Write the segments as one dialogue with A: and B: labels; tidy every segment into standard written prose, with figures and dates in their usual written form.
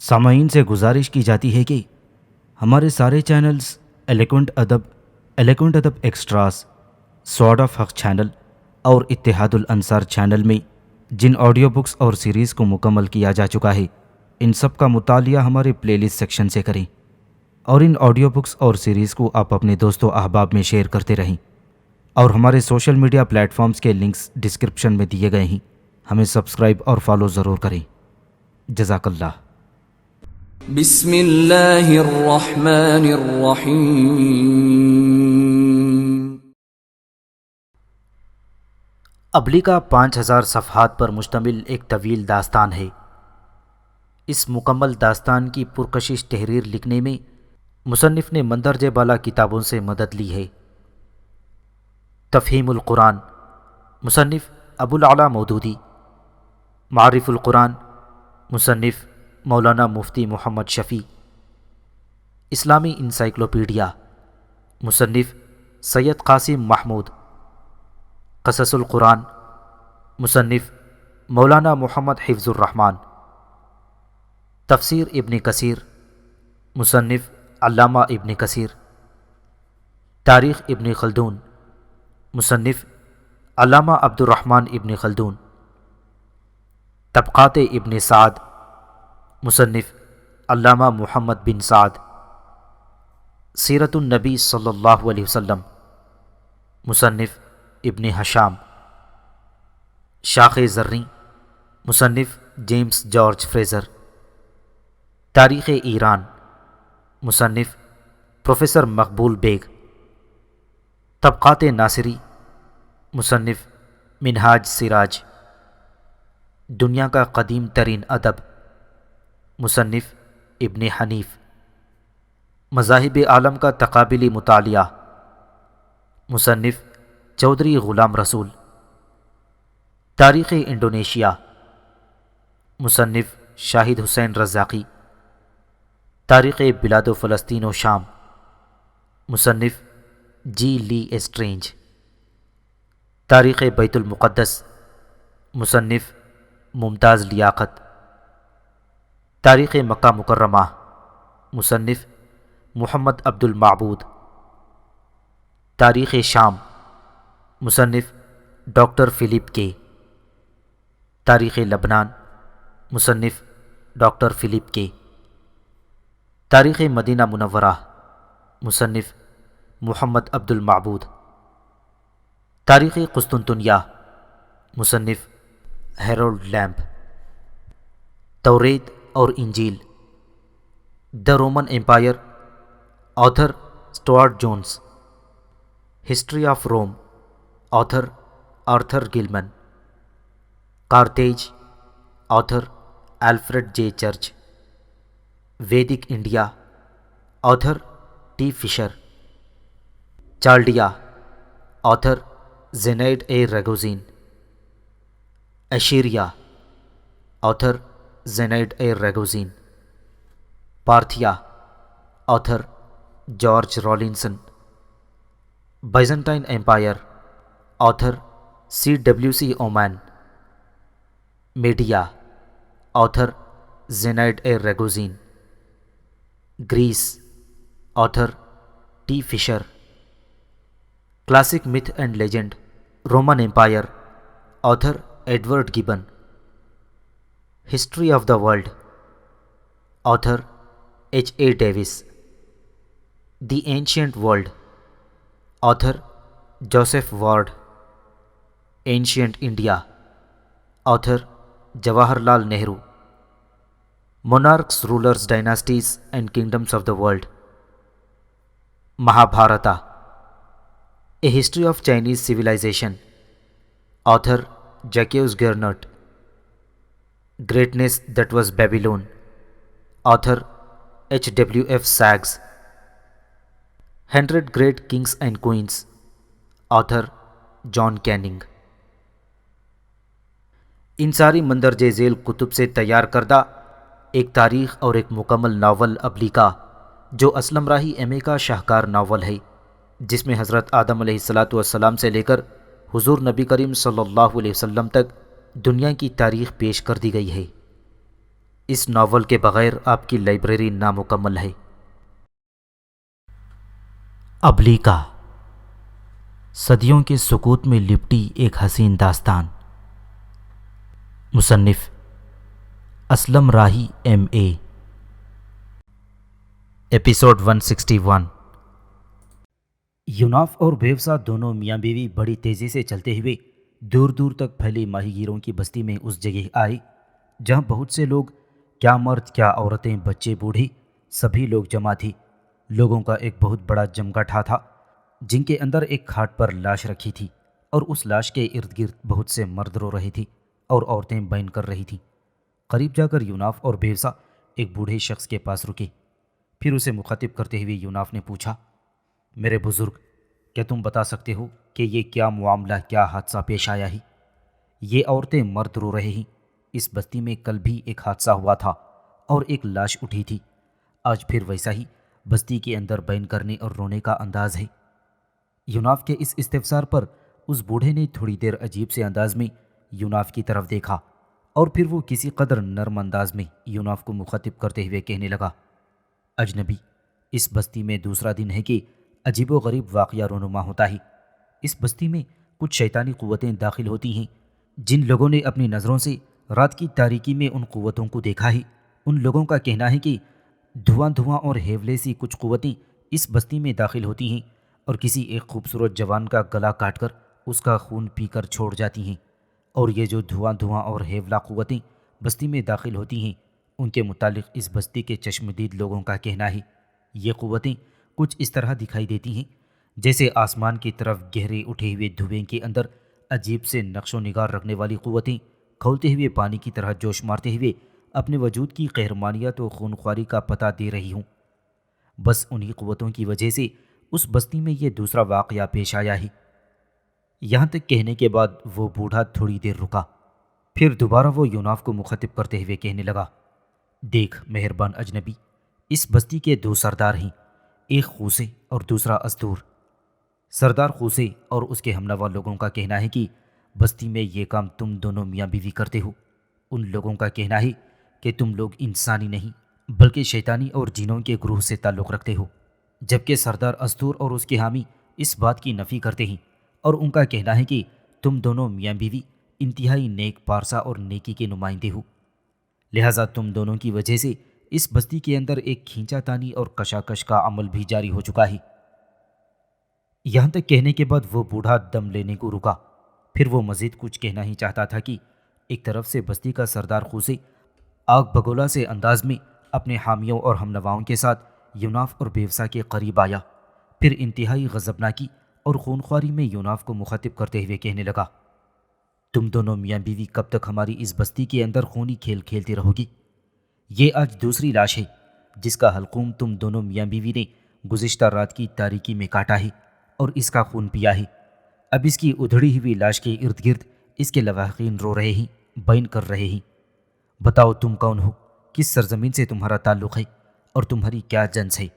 A: سامعین سے گزارش کی جاتی ہے کہ ہمارے سارے چینلز الیکونٹ ادب ایکسٹراس، سوارڈ آف حق چینل اور اتحاد الانصار چینل میں جن آڈیو بکس اور سیریز کو مکمل کیا جا چکا ہے، ان سب کا مطالعہ ہمارے پلے لسٹ سیکشن سے کریں اور ان آڈیو بکس اور سیریز کو آپ اپنے دوست و احباب میں شیئر کرتے رہیں، اور ہمارے سوشل میڈیا پلیٹ فارمز کے لنکس ڈسکرپشن میں دیے گئے ہیں، ہمیں سبسکرائب اور فالو ضرور کریں۔ جزاک اللہ۔
B: بسم اللہ الرحمن الرحیم۔
A: ابلیغا 5000 صفحات پر مشتمل ایک طویل داستان ہے۔ اس مکمل داستان کی پرکشش تحریر لکھنے میں مصنف نے مندرجہ بالا کتابوں سے مدد لی ہے۔ تفہیم القرآن، مصنف ابوالعلا مودودی۔ معارف القرآن، مصنف مولانا مفتی محمد شفیع۔ اسلامی انسائکلوپیڈیا، مصنف سید قاسم محمود۔ قصص القرآن، مصنف مولانا محمد حفظ الرحمن۔ تفسیر ابن کثیر، مصنف علامہ ابن کثیر۔ تاریخ ابن خلدون، مصنف علامہ عبد الرحمن ابن خلدون۔ طبقات ابن سعد، مصنف علامہ محمد بن سعد۔ سیرت النبی صلی اللہ علیہ وسلم، مصنف ابن ہشام۔ شاخ زریں، مصنف جیمز جارج فریزر۔ تاریخ ایران، مصنف پروفیسر مقبول بیگ۔ طبقات ناصری، مصنف منہاج سراج۔ دنیا کا قدیم ترین ادب، مصنف ابن حنیف۔ مذاہب عالم کا تقابلی مطالعہ، مصنف چودھری غلام رسول۔ تاریخ انڈونیشیا، مصنف شاہد حسین رزاقی۔ تاریخ بلاد و فلسطین و شام، مصنف جی لی اسٹرینج۔ تاریخ بیت المقدس، مصنف ممتاز لیاقت۔ تاریخ مکہ مکرمہ، مصنف محمد عبد المعبود۔ تاریخ شام، مصنف ڈاکٹر فلپ کے۔ تاریخ لبنان، مصنف ڈاکٹر فلپ کے۔ تاریخ مدینہ منورہ، مصنف محمد عبد المعبود۔ تاریخ قسطنطنیہ، مصنف ہیرولڈ لیمب۔ توریت اور انجیل، the Roman empire, author Stuart Jones. History of Rome, author Arthur Gilman. Carthage, author Alfred J Church. Vedic India, author T Fisher. Chaldea, author Zenaide A Ragozin. Assyria, author Zenaide A Ragozin. Parthia, author George Rawlinson. Byzantine empire, author C W C Oman. Media, author Zenaide A Ragozin. Greece, author T Fisher. Classic myth and legend, Roman empire, author Edward Gibbon. History of the world, author H A Davis. The ancient world, author Joseph Ward. Ancient India, author Jawahar Lal Nehru. Monarchs, rulers, dynasties and kingdoms of the world. Mahabharata, a history of Chinese civilization, author Jacques Gernet. Greatness that was Babylon, author H W F Saggs. 100 great kings and queens, author John Canning. ان ساری مندرجہ ذیل کتب سے تیار کردہ ایک تاریخ اور ایک مکمل ناول ابلیغا، جو اسلم راہی ایم اے کا شاہکار ناول ہے، جس میں حضرت آدم علیہ السلام سے لے کر حضور نبی کریم صلی اللہ علیہ وسلم تک دنیا کی تاریخ پیش کر دی گئی ہے۔ اس ناول کے بغیر آپ کی لائبریری نامکمل ہے۔ ابلیکا، صدیوں کے سکوت میں لپٹی ایک حسین داستان۔ مصنف اسلم راہی MA۔ ایپیسوڈ 161۔ یوناف اور بیوسا دونوں میاں بیوی بڑی تیزی سے چلتے ہوئے دور دور تک پھیلی ماہی گیروں کی بستی میں اس جگہ آئے جہاں بہت سے لوگ، کیا مرد کیا عورتیں بچے بوڑھے، سبھی لوگ جمع تھے۔ لوگوں کا ایک بہت بڑا جمگٹھا تھا جن کے اندر ایک کھاٹ پر لاش رکھی تھی، اور اس لاش کے ارد گرد بہت سے مرد رو رہے تھے اور عورتیں بین کر رہی تھیں۔ قریب جا کر یوناف اور بیوسا ایک بوڑھے شخص کے پاس رکے۔ پھر اسے مخاطب کرتے ہوئے یوناف نے پوچھا، میرے بزرگ، کیا تم بتا سکتے ہو کہ یہ کیا معاملہ، کیا حادثہ پیش آیا ہے؟ یہ عورتیں مرد رو رہے ہیں۔ اس بستی میں کل بھی ایک حادثہ ہوا تھا اور ایک لاش اٹھی تھی۔ آج پھر ویسا ہی بستی کے اندر بین کرنے اور رونے کا انداز ہے۔ یوناف کے اس استفسار پر اس بوڑھے نے تھوڑی دیر عجیب سے انداز میں یوناف کی طرف دیکھا، اور پھر وہ کسی قدر نرم انداز میں یوناف کو مخاطب کرتے ہوئے کہنے لگا، اجنبی، اس بستی میں دوسرا دن ہے کہ عجیب و غریب واقعہ رونما ہوتا ہے۔ اس بستی میں کچھ شیطانی قوتیں داخل ہوتی ہیں۔ جن لوگوں نے اپنی نظروں سے رات کی تاریکی میں ان قوتوں کو دیکھا ہے، ان لوگوں کا کہنا ہے کہ دھواں دھواں اور ہیولے سی کچھ قوتیں اس بستی میں داخل ہوتی ہیں اور کسی ایک خوبصورت جوان کا گلا کاٹ کر اس کا خون پی کر چھوڑ جاتی ہیں۔ اور یہ جو دھواں دھواں اور ہیولا قوتیں بستی میں داخل ہوتی ہیں، ان کے متعلق اس بستی کے چشمدید لوگوں کا کہنا ہے، یہ قوتیں کچھ اس طرح دکھائی دیتی ہیں جیسے آسمان کی طرف گہرے اٹھے ہوئے دھوئیں کے اندر عجیب سے نقش و نگار رکھنے والی قوتیں کھولتے ہوئے پانی کی طرح جوش مارتے ہوئے اپنے وجود کی قہرمانیت و خونخواری کا پتہ دے رہی ہوں۔ بس انہی قوتوں کی وجہ سے اس بستی میں یہ دوسرا واقعہ پیش آیا ہے۔ یہاں تک کہنے کے بعد وہ بوڑھا تھوڑی دیر رکا، پھر دوبارہ وہ یوناف کو مخاطب کرتے ہوئے کہنے لگا، دیکھ مہربان اجنبی، اس بستی کے دو سردار ہیں، ایک خوسے اور دوسرا استور۔ سردار خوسے اور اس کے ہمنوا لوگوں کا کہنا ہے کہ بستی میں یہ کام تم دونوں میاں بیوی کرتے ہو۔ ان لوگوں کا کہنا ہے کہ تم لوگ انسانی نہیں بلکہ شیطانی اور جنوں کے گروہ سے تعلق رکھتے ہو، جبکہ سردار استور اور اس کے حامی اس بات کی نفی کرتے ہیں، اور ان کا کہنا ہے کہ تم دونوں میاں بیوی انتہائی نیک پارسا اور نیکی کے نمائندے ہو۔ لہٰذا تم دونوں کی وجہ سے اس بستی کے اندر ایک کھینچا تانی اور کشاکش کا عمل بھی جاری ہو چکا ہے۔ یہاں تک کہنے کے بعد وہ بوڑھا دم لینے کو رکا، پھر وہ مزید کچھ کہنا ہی چاہتا تھا کہ ایک طرف سے بستی کا سردار خوسے آگ بگولا سے انداز میں اپنے حامیوں اور ہمنواؤں کے ساتھ یوناف اور بیوسا کے قریب آیا، پھر انتہائی غضبناکی اور خونخواری میں یوناف کو مخاطب کرتے ہوئے کہنے لگا، تم دونوں میاں بیوی کب تک ہماری اس بستی کے اندر خونی کھیل کھیلتی رہو گی؟ یہ آج دوسری لاش ہے جس کا حلقوم تم دونوں میاں بیوی نے گزشتہ رات کی تاریکی میں کاٹا ہے اور اس کا خون پیا ہے۔ اب اس کی ادھڑی ہوئی لاش کے ارد گرد اس کے لواحقین رو رہے ہیں، بین کر رہے ہیں۔ بتاؤ تم کون ہو، کس سرزمین سے تمہارا تعلق ہے اور تمہاری کیا جنس ہے؟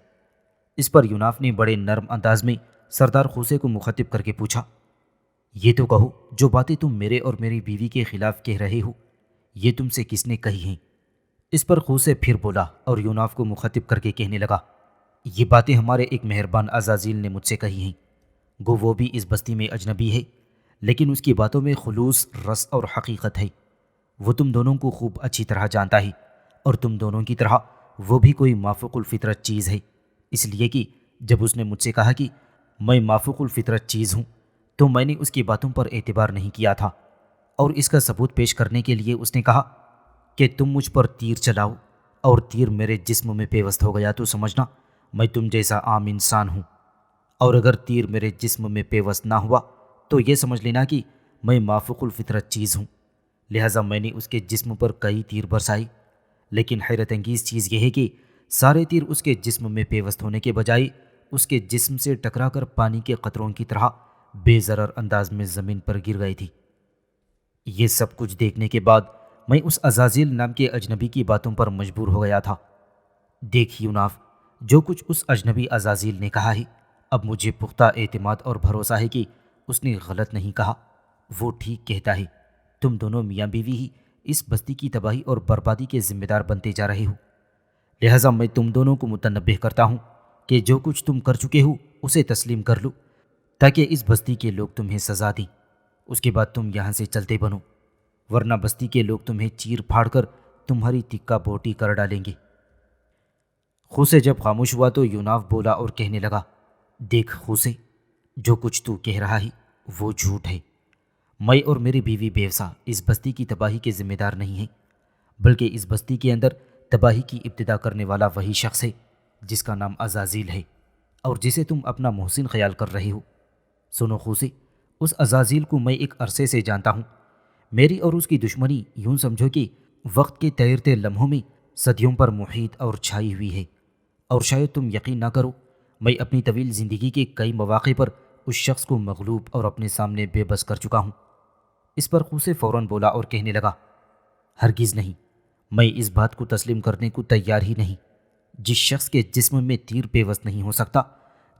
A: اس پر یوناف نے بڑے نرم انداز میں سردار خوسے کو مخاطب کر کے پوچھا، یہ تو کہو جو باتیں تم میرے اور میری بیوی کے خلاف کہہ رہے ہو، یہ تم سے کس نے کہی ہیں؟ اس پر خوسے پھر بولا اور یوناف کو مخاطب کر کے کہنے لگا، یہ باتیں ہمارے ایک مہربان عزازیل نے مجھ سے کہی ہیں۔ گو وہ بھی اس بستی میں اجنبی ہے، لیکن اس کی باتوں میں خلوص، رس اور حقیقت ہے۔ وہ تم دونوں کو خوب اچھی طرح جانتا ہے، اور تم دونوں کی طرح وہ بھی کوئی مافوق الفطرت چیز ہے، اس لیے کہ جب اس نے مجھ سے کہا کہ میں مافوق الفطرت چیز ہوں تو میں نے اس کی باتوں پر اعتبار نہیں کیا تھا، اور اس کا ثبوت پیش کرنے کے لیے اس نے کہا کہ تم مجھ پر تیر چلاؤ اور تیر میرے جسم میں پیوست ہو گیا تو سمجھنا میں تم جیسا عام انسان ہوں، اور اگر تیر میرے جسم میں پیوست نہ ہوا تو یہ سمجھ لینا کہ میں مافوق الفطرت چیز ہوں۔ لہٰذا میں نے اس کے جسم پر کئی تیر برسائے، لیکن حیرت انگیز چیز یہ ہے کہ سارے تیر اس کے جسم میں پیوست ہونے کے بجائے اس کے جسم سے ٹکرا کر پانی کے قطروں کی طرح بے ضرر انداز میں زمین پر گر گئی تھی۔ یہ سب کچھ دیکھنے کے بعد میں اس عزازیل نام کے اجنبی کی باتوں پر مجبور ہو گیا تھا۔ دیکھ یوناف، جو کچھ اس اجنبی عزازیل نے کہا ہے، اب مجھے پختہ اعتماد اور بھروسہ ہے کہ اس نے غلط نہیں کہا، وہ ٹھیک کہتا ہے۔ تم دونوں میاں بیوی ہی اس بستی کی تباہی اور بربادی کے ذمہ دار بنتے جا رہے ہو، لہٰذا میں تم دونوں کو متنبہ کرتا ہوں کہ جو کچھ تم کر چکے ہو اسے تسلیم کر لو، تاکہ اس بستی کے لوگ تمہیں سزا دیں، اس کے بعد تم یہاں سے چلتے بنو، ورنہ بستی کے لوگ تمہیں چیر پھاڑ کر تمہاری تکہ بوٹی کر ڈالیں گے۔ خوسے جب خاموش ہوا تو یوناف بولا اور کہنے لگا، دیکھ خوسے، جو کچھ تو کہہ رہا ہے وہ جھوٹ ہے۔ میں اور میری بیوی بیوسا اس بستی کی تباہی کے ذمہ دار نہیں ہیں، بلکہ اس بستی کے اندر تباہی کی ابتدا کرنے والا وہی شخص ہے جس کا نام عزازیل ہے اور جسے تم اپنا محسن خیال کر رہے ہو۔ سنو خوسے، اس عزازیل کو میں ایک عرصے سے جانتا ہوں۔ میری اور اس کی دشمنی یوں سمجھو کہ وقت کے تیرتے لمحوں میں صدیوں پر محیط اور چھائی ہوئی ہے، اور شاید تم یقین نہ کرو، میں اپنی طویل زندگی کے کئی مواقع پر اس شخص کو مغلوب اور اپنے سامنے بے بس کر چکا ہوں۔ اس پر خوسے فوراً بولا اور کہنے لگا، ہرگز نہیں، میں اس بات کو تسلیم کرنے کو تیار ہی نہیں۔ جس شخص کے جسم میں تیر پیوست نہیں ہو سکتا،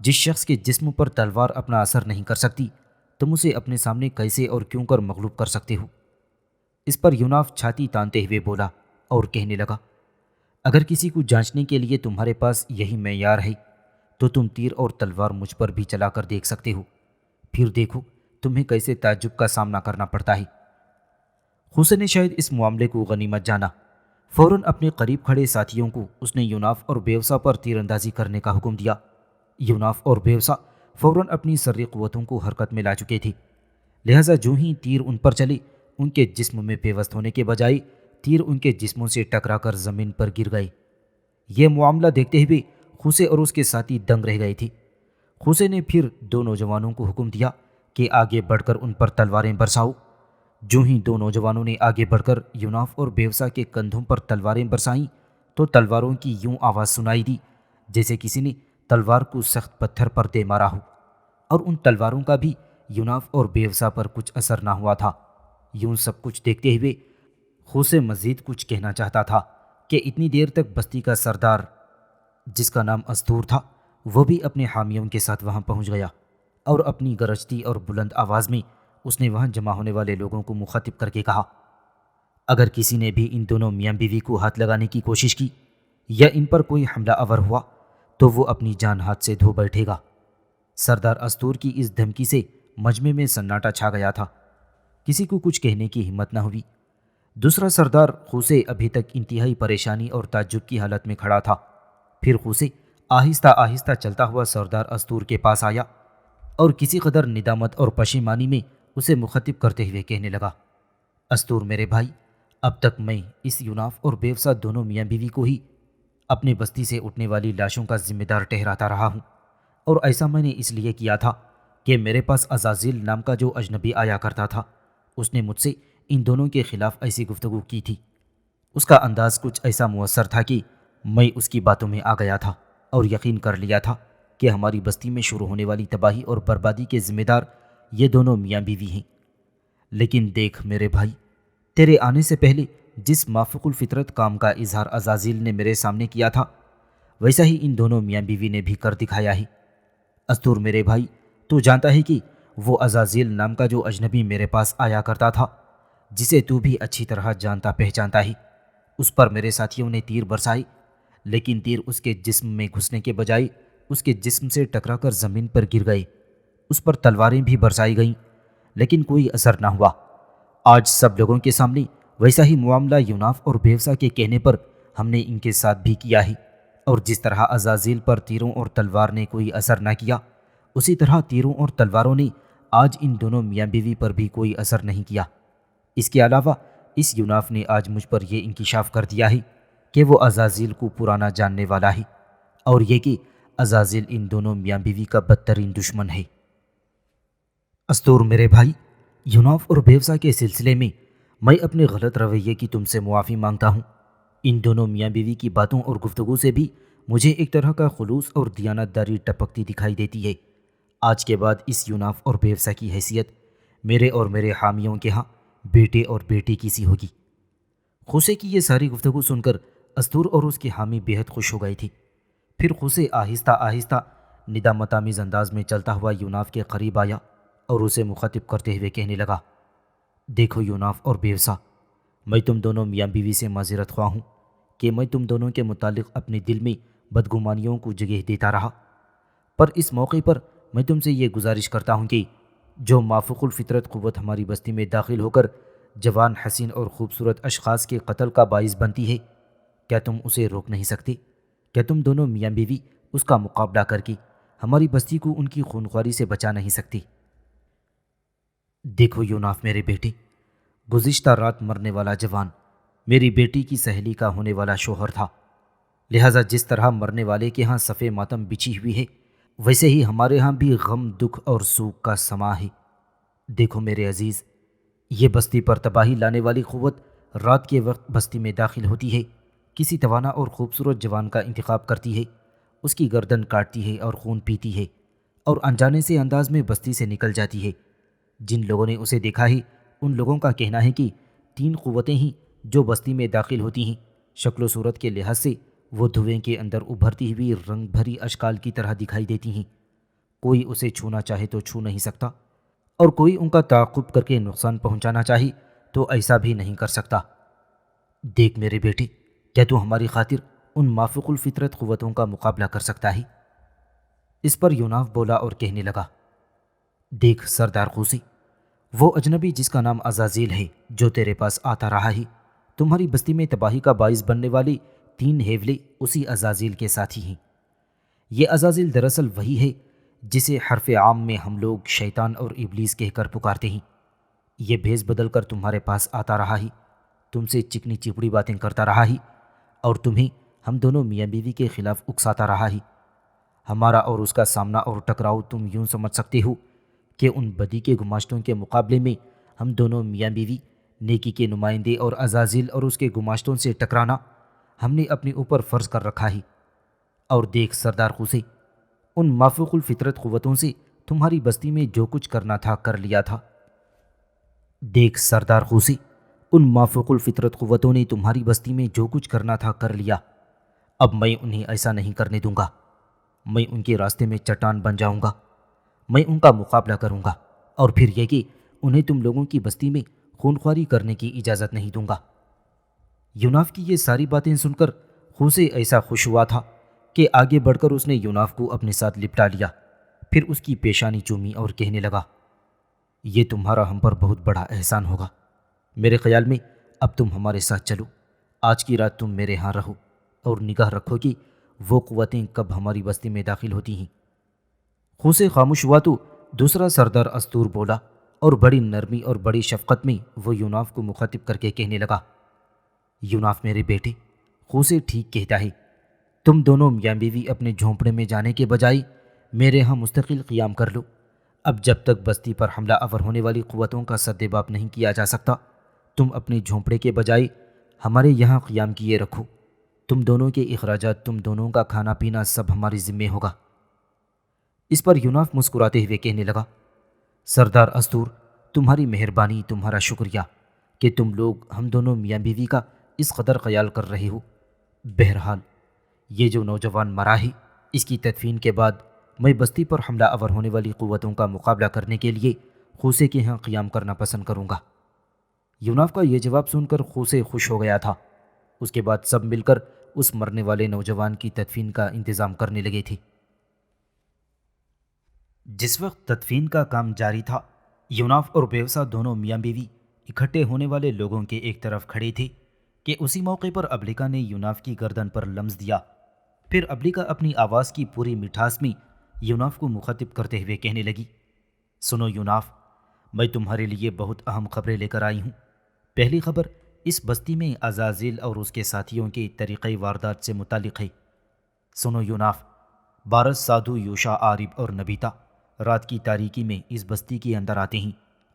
A: جس شخص کے جسم پر تلوار اپنا اثر نہیں کر سکتی، تم اسے اپنے سامنے کیسے اور کیوں کر مغلوب کر سکتے ہو؟ اس پر یوناف چھاتی تانتے ہوئے بولا اور کہنے لگا، اگر کسی کو جانچنے کے لیے تمہارے پاس یہی معیار ہے تو تم تیر اور تلوار مجھ پر بھی چلا کر دیکھ سکتے ہو، پھر دیکھو تمہیں کیسے تعجب کا سامنا کرنا پڑتا ہے۔ خوسے نے شاید اس معاملے کو غنیمت جانا، فوراً اپنے قریب کھڑے ساتھیوں کو اس نے یوناف اور بیوسا پر تیر اندازی کرنے کا حکم دیا۔ یوناف اور بیوسا فوراً اپنی سری قوتوں کو حرکت میں لا چکے تھے، لہٰذا جو ہی تیر ان پر چلے، ان کے جسم میں پیوست ہونے کے بجائے تیر ان کے جسموں سے ٹکرا کر زمین پر گر گئے۔ یہ معاملہ دیکھتے ہوئے خوسے اور اس کے ساتھی دنگ رہ گئے تھے۔ خوسے نے پھر دو نوجوانوں کو حکم دیا کہ آگے بڑھ کر ان پر تلواریں برساؤ۔ جو ہی دو نوجوانوں نے آگے بڑھ کر یوناف اور بیوسا کے کندھوں پر تلواریں برسائیں تو تلواروں کی یوں آواز سنائی دی جیسے کسی نے تلوار کو سخت پتھر پر دے مارا ہو، اور ان تلواروں کا بھی یوناف اور بیوسا پر کچھ اثر نہ ہوا تھا۔ یوں سب کچھ دیکھتے ہوئے خوسے مزید کچھ کہنا چاہتا تھا کہ اتنی دیر تک بستی کا سردار جس کا نام استور تھا وہ بھی اپنے حامیوں کے ساتھ وہاں پہنچ گیا، اور اپنی گرجتی اور بلند آواز میں اس نے وہاں جمع ہونے والے لوگوں کو مخاطب کر کے کہا، اگر کسی نے بھی ان دونوں میاں بیوی کو ہاتھ لگانے کی کوشش کی یا ان پر کوئی حملہ آور ہوا تو وہ اپنی جان ہاتھ سے دھو بیٹھے گا۔ سردار استور کی اس دھمکی سے مجمع میں سناٹا چھا گیا تھا، کسی کو کچھ کہنے کی ہمت نہ ہوئی۔ دوسرا سردار خوسے ابھی تک انتہائی پریشانی اور تعجب کی حالت میں کھڑا تھا۔ پھر خوسے آہستہ آہستہ چلتا ہوا سردار استور کے پاس آیا اور کسی قدر ندامت اور پشیمانی میں اسے مخاطب کرتے ہوئے کہنے لگا، استور میرے بھائی، اب تک میں اس یوناف اور بیوسا دونوں میاں بیوی کو ہی اپنی بستی سے اٹھنے والی لاشوں کا ذمہ دار ٹھہراتا رہا ہوں، اور ایسا میں نے اس لیے کیا تھا کہ میرے پاس عزازیل نام کا جو اجنبی آیا کرتا تھا، اس نے مجھ سے ان دونوں کے خلاف ایسی گفتگو کی تھی۔ اس کا انداز کچھ ایسا مؤثر تھا کہ میں اس کی باتوں میں آ گیا تھا اور یقین کر لیا تھا کہ ہماری بستی میں شروع ہونے والی تباہی اور بربادی کے ذمہ دار یہ دونوں میاں بیوی ہیں۔ لیکن دیکھ میرے بھائی، تیرے آنے سے پہلے جس مافوق الفطرت کام کا اظہار عزازیل نے میرے سامنے کیا تھا ویسا ہی ان دونوں میاں بیوی نے بھی کر دکھایا ہے۔ استور میرے بھائی، تو جانتا ہے کہ وہ عزازیل نام کا جو اجنبی میرے پاس آیا کرتا تھا، جسے تو بھی اچھی طرح جانتا پہچانتا ہے، اس پر میرے ساتھیوں نے تیر برسائے، لیکن تیر اس کے جسم میں گھسنے کے بجائے اس کے جسم سے ٹکرا کر زمین پر گر گئے۔ اس پر تلواریں بھی برسائی گئیں، لیکن کوئی اثر نہ ہوا۔ آج سب لوگوں کے سامنے ویسا ہی معاملہ یوناف اور بیوسا کے کہنے پر ہم نے ان کے ساتھ بھی کیا ہے، اور جس طرح عزازیل پر تیروں اور تلوار نے کوئی اثر نہ کیا، اسی طرح تیروں اور تلواروں نے آج ان دونوں میاں بیوی پر بھی کوئی اثر نہیں کیا۔ اس کے علاوہ اس یوناف نے آج مجھ پر یہ انکشاف کر دیا ہے کہ وہ عزازیل کو پرانا جاننے والا ہے، اور یہ کہ عزازیل ان دونوں میاں بیوی کا بدترین دشمن ہے۔ استور میرے بھائی، یوناف اور بیوسا کے سلسلے میں میں اپنے غلط رویے کی تم سے معافی مانگتا ہوں۔ ان دونوں میاں بیوی کی باتوں اور گفتگو سے بھی مجھے ایک طرح کا خلوص اور دیانت داری ٹپکتی دکھائی دیتی ہے۔ آج کے بعد اس یوناف اور بیوسا کی حیثیت میرے اور میرے حامیوں کے ہاں بیٹے اور بیٹی کی سی ہوگی۔ خوسے کی یہ ساری گفتگو سن کر استور اور اس کے حامی بے حد خوش ہو گئے تھے۔ پھر خوسے آہستہ آہستہ ندامت آمیز انداز میں چلتا ہوا یوناف کے قریب آیا اور اسے مخاطب کرتے ہوئے کہنے لگا، دیکھو یوناف اور بیوسا، میں تم دونوں میاں بیوی سے معذرت خواہ ہوں کہ میں تم دونوں کے متعلق اپنے دل میں بدگمانیوں کو جگہ دیتا رہا، پر اس موقع پر میں تم سے یہ گزارش کرتا ہوں کہ جو مافوق الفطرت قوت ہماری بستی میں داخل ہو کر جوان، حسین اور خوبصورت اشخاص کے قتل کا باعث بنتی ہے، کیا تم اسے روک نہیں سکتے؟ کیا تم دونوں میاں بیوی اس کا مقابلہ کر کے ہماری بستی کو ان کی خونخواری سے بچا نہیں سکتے؟ دیکھو یوناف میرے بیٹے، گزشتہ رات مرنے والا جوان میری بیٹی کی سہیلی کا ہونے والا شوہر تھا، لہٰذا جس طرح مرنے والے کے ہاں صف ماتم بچھی ہوئی ہے، ویسے ہی ہمارے ہاں بھی غم، دکھ اور سوگ کا سما ہے۔ دیکھو میرے عزیز، یہ بستی پر تباہی لانے والی قوت رات کے وقت بستی میں داخل ہوتی ہے، کسی توانا اور خوبصورت جوان کا انتخاب کرتی ہے، اس کی گردن کاٹتی ہے اور خون پیتی ہے، اور انجانے سے انداز میں بستی سے نکل جاتی ہے۔ جن لوگوں نے اسے دیکھا ہے ان لوگوں کا کہنا ہے کہ 3 قوتیں ہیں جو بستی میں داخل ہوتی ہیں، شکل و صورت کے لحاظ سے وہ دھویں کے اندر ابھرتی ہوئی رنگ بھری اشکال کی طرح دکھائی دیتی ہیں۔ کوئی اسے چھونا چاہے تو چھو نہیں سکتا، اور کوئی ان کا تعاقب کر کے نقصان پہنچانا چاہے تو ایسا بھی نہیں کر سکتا۔ دیکھ میرے بیٹے، کیا تو ہماری خاطر ان مافوق الفطرت قوتوں کا مقابلہ کر سکتا ہے؟ اس پر یوناف بولا اور کہنے لگا، دیکھ سردار خوسی، وہ اجنبی جس کا نام عزازیل ہے جو تیرے پاس آتا رہا ہے، تمہاری بستی میں تباہی کا باعث بننے والی 3 ہیولے اسی عزازیل کے ساتھی ہیں۔ یہ عزازیل دراصل وہی ہے جسے حرف عام میں ہم لوگ شیطان اور ابلیس کہہ کر پکارتے ہیں۔ یہ بھیس بدل کر تمہارے پاس آتا رہا ہے، تم سے چکنی چپڑی باتیں کرتا رہا ہے، اور تمہیں ہم دونوں میاں بیوی کے خلاف اکساتا رہا ہے۔ ہمارا اور اس کا سامنا اور ٹکراؤ تم یوں سمجھ سکتے ہو کہ ان بدی کے گماشتوں کے مقابلے میں ہم دونوں میاں بیوی، نیکی کے نمائندے اور عزازیل اور اس کے گماشتوں سے ٹکرانا ہم نے اپنے اوپر فرض کر رکھا ہے۔ اور دیکھ سردار خوسے، ان مافوق الفطرت قوتوں سے تمہاری بستی میں جو کچھ کرنا تھا کر لیا تھا۔ دیکھ سردار خوسی، ان مافوق الفطرت قوتوں نے تمہاری بستی میں جو کچھ کرنا تھا کر لیا، اب میں انہیں ایسا نہیں کرنے دوں گا۔ میں ان کے راستے میں چٹان بن جاؤں گا، میں ان کا مقابلہ کروں گا، اور پھر یہ کہ انہیں تم لوگوں کی بستی میں خونخواری کرنے کی اجازت نہیں دوں گا۔ یوناف کی یہ ساری باتیں سن کر خوسے ایسا خوش ہوا تھا کہ آگے بڑھ کر اس نے یوناف کو اپنے ساتھ لپٹا لیا، پھر اس کی پیشانی چومی اور کہنے لگا، یہ تمہارا ہم پر بہت بڑا احسان ہوگا۔ میرے خیال میں اب تم ہمارے ساتھ چلو، آج کی رات تم میرے ہاں رہو اور نگاہ رکھو کہ وہ قوتیں کب ہماری بستی میں داخل ہوتی ہیں۔ خوسے خاموش ہوا تو دوسرا سردار استور بولا، اور بڑی نرمی اور بڑی شفقت میں وہ یوناف کو مخاطب کر کے کہنے لگا، یوناف میرے بیٹے، خوسے ٹھیک کہتا ہے، تم دونوں میاں بیوی اپنے جھونپڑے میں جانے کے بجائے میرے ہاں مستقل قیام کر لو۔ اب جب تک بستی پر حملہ آور ہونے والی قوتوں کا سدباب نہیں کیا جا سکتا، تم اپنے جھونپڑے کے بجائے ہمارے یہاں قیام کیے رکھو۔ تم دونوں کے اخراجات، تم دونوں کا کھانا پینا سب ہمارے ذمے ہوگا۔ اس پر یوناف مسکراتے ہوئے کہنے لگا، سردار استور، تمہاری مہربانی، تمہارا شکریہ کہ تم لوگ ہم دونوں میاں بیوی کا اس قدر خیال کر رہے ہو۔ بہرحال یہ جو نوجوان مرا ہے، اس کی تدفین کے بعد میں بستی پر حملہ آور ہونے والی قوتوں کا مقابلہ کرنے کے لیے خوسے کے ہاں قیام کرنا پسند کروں گا۔ یوناف کا یہ جواب سن کر خوسے خوش ہو گیا تھا۔ اس کے بعد سب مل کر اس مرنے والے نوجوان کی تدفین کا انتظام کرنے لگے تھے۔ جس وقت تدفین کا کام جاری تھا، یوناف اور بیوسا دونوں میاں بیوی اکٹھے ہونے والے لوگوں کے ایک طرف کھڑے تھے کہ اسی موقع پر ابلیکا نے یوناف کی گردن پر لمس دیا۔ پھر ابلیکا اپنی آواز کی پوری مٹھاس میں یوناف کو مخاطب کرتے ہوئے کہنے لگی، سنو یوناف، میں تمہارے لیے بہت اہم خبریں لے کر آئی ہوں۔ پہلی خبر اس بستی میں عزازیل اور اس کے ساتھیوں کے طریقہ واردات سے متعلق ہے۔ سنو یوناف، بارس، سادھو، یوشا، عارب اور نبیتا رات کی تاریکی میں اس بستی کے اندر آتے ہیں۔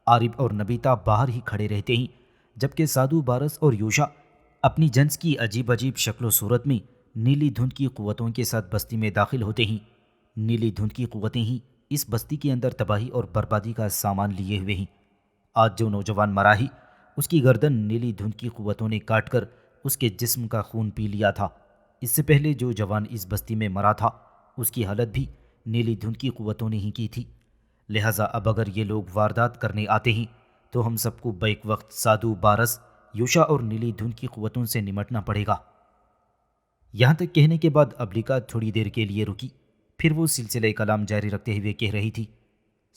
A: عارب اور نبیتا باہر ہی کھڑے رہتے ہیں، جبکہ سادھو، بارس اور یوشا اپنی جنس کی عجیب عجیب شکل و صورت میں نیلی دھند کی قوتوں کے ساتھ بستی میں داخل ہوتے ہیں۔ نیلی دھند کی قوتیں ہی اس بستی کے اندر تباہی اور بربادی کا سامان لیے ہوئے ہیں۔ آج جو نوجوان مرا ہے، اس کی گردن نیلی دھند کی قوتوں نے کاٹ کر اس کے جسم کا خون پی لیا تھا۔ اس سے پہلے جو جوان اس بستی میں مرا تھا، اس کی حالت بھی نیلی دھند کی قوتوں نے ہی کی تھی۔ لہٰذا اب اگر یہ لوگ واردات کرنے آتے ہیں تو ہم سب کو بیک وقت سادھو، بارس یوشا اور نیلی دھند کی قوتوں سے نمٹنا پڑے گا۔ یہاں تک کہنے کے بعد ابلیکا تھوڑی دیر کے لیے رکی، پھر وہ سلسلہ کلام جاری رکھتے ہوئے کہہ رہی تھی،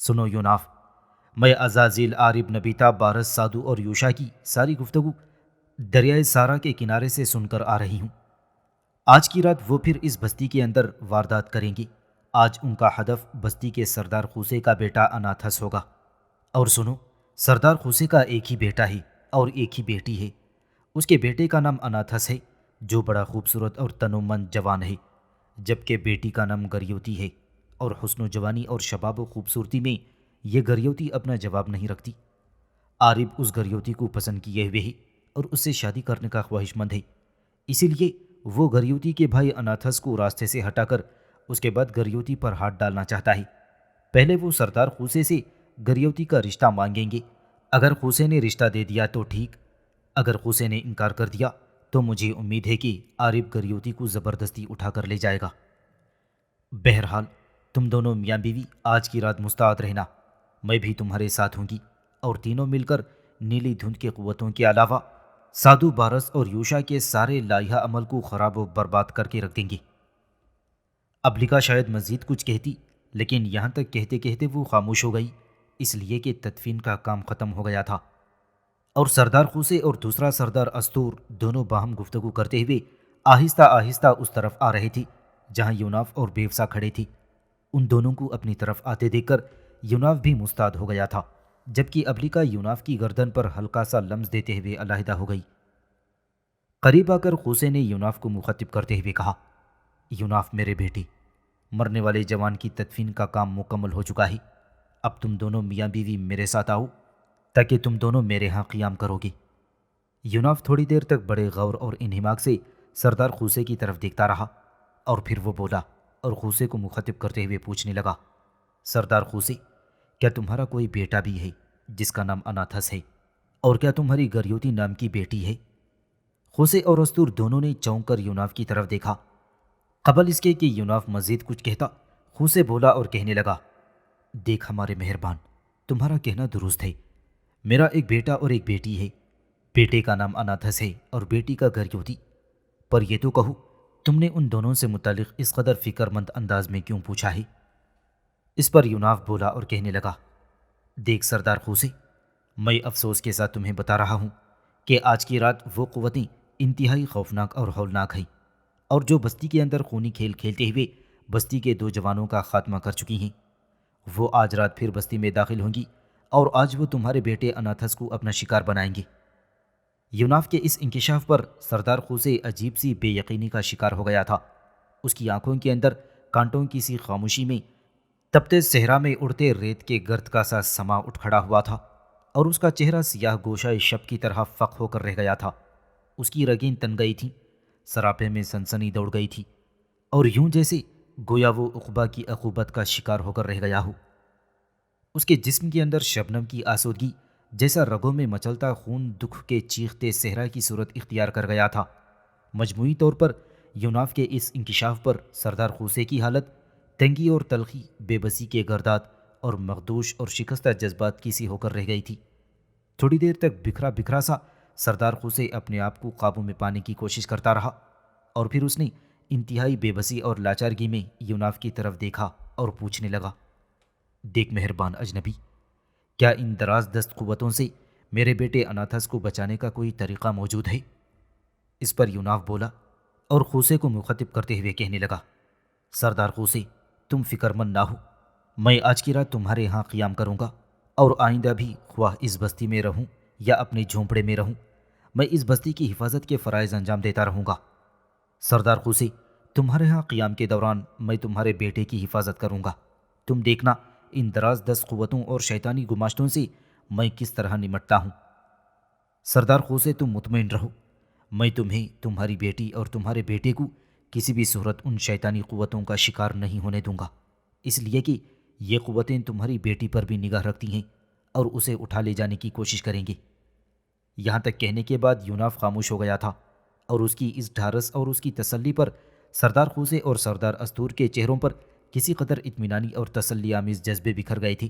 A: سنو یوناف، میں عزازیل، عارب، نبیتا، بارس، سادو اور یوشا کی ساری گفتگو دریائے سارا کے کنارے سے سن کر آ رہی ہوں۔ آج کی رات وہ پھر اس بستی کے اندر واردات کریں گے۔ آج ان کا ہدف بستی کے سردار خوسے کا بیٹا اناتھس ہوگا۔ اور سنو، سردار خوسے کا ایک ہی بیٹا ہے اور ایک ہی بیٹی ہے۔ اس کے بیٹے کا نام اناتھس ہے جو بڑا خوبصورت اور تنومند جوان ہے، جبکہ بیٹی کا نام گریوتی ہے، اور حسن و جوانی اور شباب و خوبصورتی میں یہ گریوتی اپنا جواب نہیں رکھتی۔ عارب اس گریوتی کو پسند کیے ہوئے ہے اور اس سے شادی کرنے کا خواہش مند ہے، اسی لیے وہ گریوتی کے بھائی اناتھس کو راستے سے ہٹا کر اس کے بعد گریوتی پر ہاتھ ڈالنا چاہتا ہے۔ پہلے وہ سردار خوسے سے گریوتی کا رشتہ مانگیں گے۔ اگر خوسے نے رشتہ دے دیا تو ٹھیک، اگر خوسے نے انکار کر دیا تو مجھے امید ہے کہ عارب گریوتی کو زبردستی اٹھا کر لے جائے گا۔ بہرحال تم دونوں میاں بیوی آج کی رات مستعد رہنا، میں بھی تمہارے ساتھ ہوں گی، اور تینوں مل کر نیلی دھند کے قوتوں کے علاوہ سادو، بارس اور یوشا کے سارے لائحہ عمل کو خراب و برباد کر کے رکھ دیں گے۔ ابلیکا شاید مزید کچھ کہتی، لیکن یہاں تک کہتے کہتے وہ خاموش ہو گئی، اس لیے کہ تدفین کا کام ختم ہو گیا تھا، اور سردار خوسے اور دوسرا سردار استور دونوں باہم گفتگو کرتے ہوئے آہستہ آہستہ اس طرف آ رہے تھے جہاں یوناف اور بیوسا کھڑے تھے۔ ان دونوں کو اپنی طرف آتے دیکھ کر یوناف بھی مستعد ہو گیا تھا، جبکہ ابلیکا یوناف کی گردن پر ہلکا سا لمس دیتے ہوئے علیحدہ ہو گئی۔ قریب آ کر خوسے نے یوناف کو مخاطب کرتے ہوئے کہا، یوناف میرے بیٹے، مرنے والے جوان کی تدفین کا کام مکمل ہو چکا ہے، اب تم دونوں میاں بیوی میرے ساتھ آؤ تاکہ تم دونوں میرے ہاں قیام کرو گے۔ یوناف تھوڑی دیر تک بڑے غور اور انہماک سے سردار خوسے کی طرف دیکھتا رہا، اور پھر وہ بولا اور خوسے کو مخاطب کرتے ہوئے پوچھنے لگا، سردار خوسے، کیا تمہارا کوئی بیٹا بھی ہے جس کا نام اناتھس ہے، اور کیا تمہاری گریوتی نام کی بیٹی ہے؟ خوسے اور استور دونوں نے چونک کر یوناف کی طرف دیکھا۔ قبل اس کے کہ یوناف مزید کچھ کہتا، خوسے بولا اور کہنے لگا، دیکھ ہمارے مہربان، تمہارا کہنا درست ہے، میرا ایک بیٹا اور ایک بیٹی ہے، بیٹے کا نام اناتھس ہے اور بیٹی کا گریوتی، پر یہ تو کہو تم نے ان دونوں سے متعلق اس قدر فکر مند انداز میں کیوں پوچھا ہے؟ اس پر یوناف بولا اور کہنے لگا، دیکھ سردار خوسے، میں افسوس کے ساتھ تمہیں بتا رہا ہوں کہ آج کی رات وہ قوتیں انتہائی خوفناک اور ہولناک ہیں، اور جو بستی کے اندر خونی کھیل کھیلتے ہوئے بستی کے 2 جوانوں کا خاتمہ کر چکی ہیں، وہ آج رات پھر بستی میں داخل ہوں گی، اور آج وہ تمہارے بیٹے اناتھس کو اپنا شکار بنائیں گے۔ یوناف کے اس انکشاف پر سردار خوسے عجیب سی بے یقینی کا شکار ہو گیا تھا۔ اس کی آنکھوں کے اندر کانٹوں کی سی خاموشی میں تپتے صحرا میں اڑتے ریت کے گرد کا سا سما اٹھ کھڑا ہوا تھا، اور اس کا چہرہ سیاہ گوشہ شب کی طرح فق ہو کر رہ گیا تھا۔ اس کی رگیں تن گئی تھیں، سراپے میں سنسنی دوڑ گئی تھی، اور یوں جیسے گویا وہ عقبہ کی عقوبت کا شکار ہو کر رہ گیا ہو۔ اس کے جسم کے اندر شبنم کی آسودگی جیسا رگوں میں مچلتا خون دکھ کے چیختے صحرا کی صورت اختیار کر گیا تھا۔ مجموعی طور پر یوناف کے اس انکشاف پر سردار خوسے کی حالت تنگی اور تلخی، بے بسی کے گردات اور مخدوش اور شکستہ جذبات کی سی ہو کر رہ گئی تھی۔ تھوڑی دیر تک بکھرا بکھرا سا سردار خوسے اپنے آپ کو قابو میں پانے کی کوشش کرتا رہا، اور پھر اس نے انتہائی بے بسی اور لاچارگی میں یوناف کی طرف دیکھا اور پوچھنے لگا، دیکھ مہربان اجنبی، کیا ان دراز دست قوتوں سے میرے بیٹے اناتھس کو بچانے کا کوئی طریقہ موجود ہے؟ اس پر یوناف بولا اور خوسے کو مخاطب کرتے ہوئے کہنے لگا، سردار خوسے، تم فکر مند نہ ہو، میں آج کی رات تمہارے ہاں قیام کروں گا، اور آئندہ بھی خواہ اس بستی میں رہوں یا اپنے جھونپڑے میں رہوں، میں اس بستی کی حفاظت کے فرائض انجام دیتا رہوں گا۔ سردار خوسے، تمہارے ہاں قیام کے دوران میں تمہارے بیٹے کی حفاظت کروں گا، تم دیکھنا ان دراز دست قوتوں اور شیطانی گماشتوں سے میں کس طرح نمٹتا ہوں۔ سردار خوسے، تم مطمئن رہو، میں تمہیں، تمہاری بیٹی اور تمہارے بیٹے کو کسی بھی صورت ان شیطانی قوتوں کا شکار نہیں ہونے دوں گا، اس لیے کہ یہ قوتیں تمہاری بیٹی پر بھی نگاہ رکھتی ہیں اور اسے اٹھا لے جانے کی کوشش کریں گے۔ یہاں تک کہنے کے بعد یوناف خاموش ہو گیا تھا، اور اس کی اس ڈھارس اور اس کی تسلی پر سردار خوسے اور سردار استور کے چہروں پر کسی قدر اطمینانی اور تسلی آمیز جذبے بکھر گئے تھے۔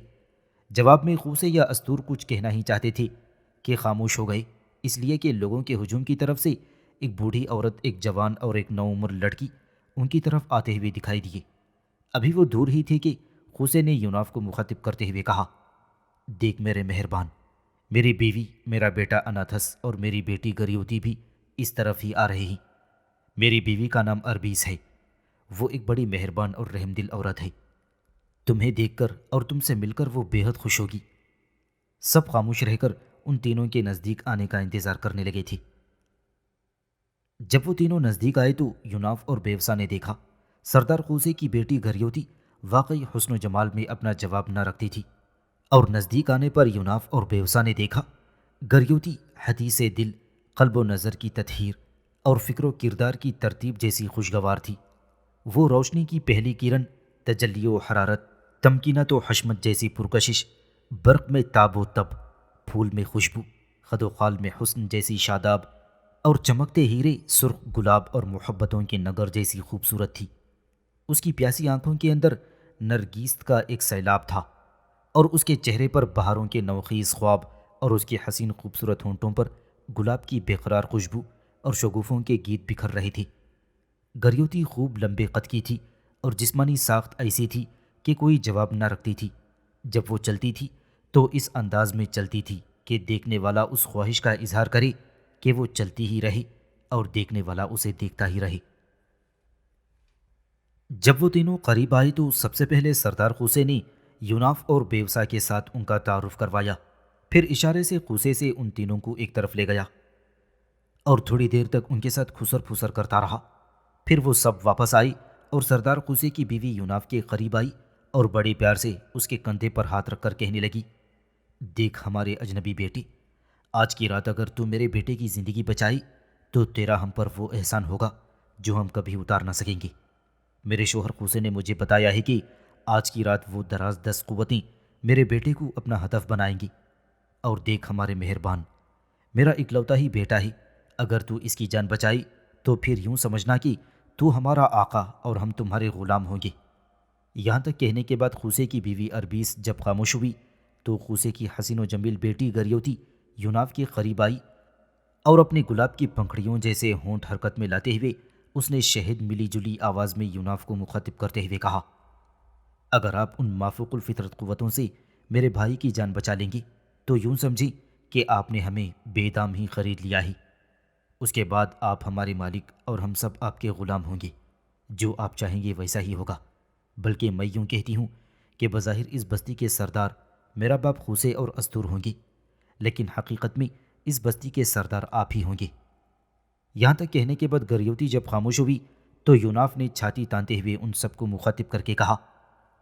A: جواب میں خوسے یا استور کچھ کہنا ہی چاہتے تھے کہ خاموش ہو گئے، اس لیے کہ لوگوں کے ہجوم کی طرف سے ایک بوڑھی عورت، ایک جوان اور ایک نوعمر لڑکی ان کی طرف آتے ہوئے دکھائی دیے۔ ابھی وہ دور ہی تھے کہ خوسے نے یوناف کو مخاطب کرتے ہوئے کہا، دیکھ میرے مہربان، میری بیوی، میرا بیٹا اناتھس اور میری بیٹی گریوتی بھی اس طرف ہی آ رہے ہیں۔ میری بیوی کا نام اربیز ہے، وہ ایک بڑی مہربان اور رحم دل عورت ہے۔ تمہیں دیکھ کر اور تم سے مل کر وہ بے حد خوش ہوگی۔ سب خاموش رہ کر ان تینوں کے نزدیک آنے کا انتظار کرنے لگے تھے۔ جب وہ تینوں نزدیک آئے تو یوناف اور بیوسا نے دیکھا سردار خوسے کی بیٹی گریوتی واقعی حسن و جمال میں اپنا جواب نہ رکھتی تھی، اور نزدیک آنے پر یوناف اور بیوسا نے دیکھا گریوتی حدیث دل، قلب و نظر کی تطہیر اور فکر و کردار کی ترتیب جیسی خوشگوار تھی۔ وہ روشنی کی پہلی کرن، تجلی و حرارت، تمکینت و حشمت جیسی پرکشش، برق میں تاب و تب، پھول میں خوشبو، خد و خال میں حسن جیسی شاداب، اور چمکتے ہیرے، سرخ گلاب اور محبتوں کے نگر جیسی خوبصورت تھی۔ اس کی پیاسی آنکھوں کے اندر نرگیس کا ایک سیلاب تھا، اور اس کے چہرے پر بہاروں کے نوخیز خواب، اور اس کے حسین خوبصورت ہونٹوں پر گلاب کی بے قرار خوشبو اور شگوفوں کے گیت بکھر رہے تھے۔ گریوتی خوب لمبے قد کی تھی اور جسمانی ساخت ایسی تھی کہ کوئی جواب نہ رکھتی تھی۔ جب وہ چلتی تھی تو اس انداز میں چلتی تھی کہ دیکھنے والا اس خواہش کا اظہار کرے کہ وہ چلتی ہی رہے اور دیکھنے والا اسے دیکھتا ہی رہے۔ جب وہ تینوں قریب آئے تو سب سے پہلے سردار خوسے نے یوناف اور بیوسا کے ساتھ ان کا تعارف کروایا، پھر اشارے سے خوسے سے ان تینوں کو ایک طرف لے گیا اور تھوڑی دیر تک ان کے ساتھ خسر پھسر کرتا رہا۔ پھر وہ سب واپس آئی اور سردار خوسے کی بیوی یوناف کے قریب آئی اور بڑے پیار سے اس کے کندھے پر ہاتھ رکھ کر کہنے لگی، دیکھ ہمارے اجنبی بیٹے، آج کی رات اگر تو میرے بیٹے کی زندگی بچائی تو تیرا ہم پر وہ احسان ہوگا جو ہم کبھی اتار نہ سکیں گے۔ میرے شوہر خوسے نے مجھے بتایا ہے کہ آج کی رات وہ دراز دست قوتیں میرے بیٹے کو اپنا ہدف بنائیں گی، اور دیکھ ہمارے مہربان، میرا اکلوتا ہی بیٹا ہے، اگر تو اس کی جان بچائی تو پھر یوں سمجھنا کہ تو ہمارا آقا اور ہم تمہارے غلام ہوں گے۔ یہاں تک کہنے کے بعد خوسے کی بیوی اربیس جب خاموش ہوئی تو خوسے کی حسین و جمیل بیٹی گریوتی یوناف کے قریب آئی اور اپنے گلاب کی پنکھڑیوں جیسے ہونٹ حرکت میں لاتے ہوئے اس نے شہد ملی جلی آواز میں یوناف کو مخاطب کرتے ہوئے کہا، اگر آپ ان مافوق الفطرت قوتوں سے میرے بھائی کی جان بچا لیں گے تو یوں سمجھیں کہ آپ نے ہمیں بے دام ہی خرید لیا ہے۔ اس کے بعد آپ ہمارے مالک اور ہم سب آپ کے غلام ہوں گے، جو آپ چاہیں گے ویسا ہی ہوگا۔ بلکہ میں یوں کہتی ہوں کہ بظاہر اس بستی کے سردار میرا باپ خوسے اور استور ہوں گے، لیکن حقیقت میں اس بستی کے سردار آپ ہی ہوں گے۔ یہاں تک کہنے کے بعد گریوتی جب خاموش ہوئی تو یوناف نے چھاتی تانتے ہوئے ان سب کو مخاطب کر کے کہا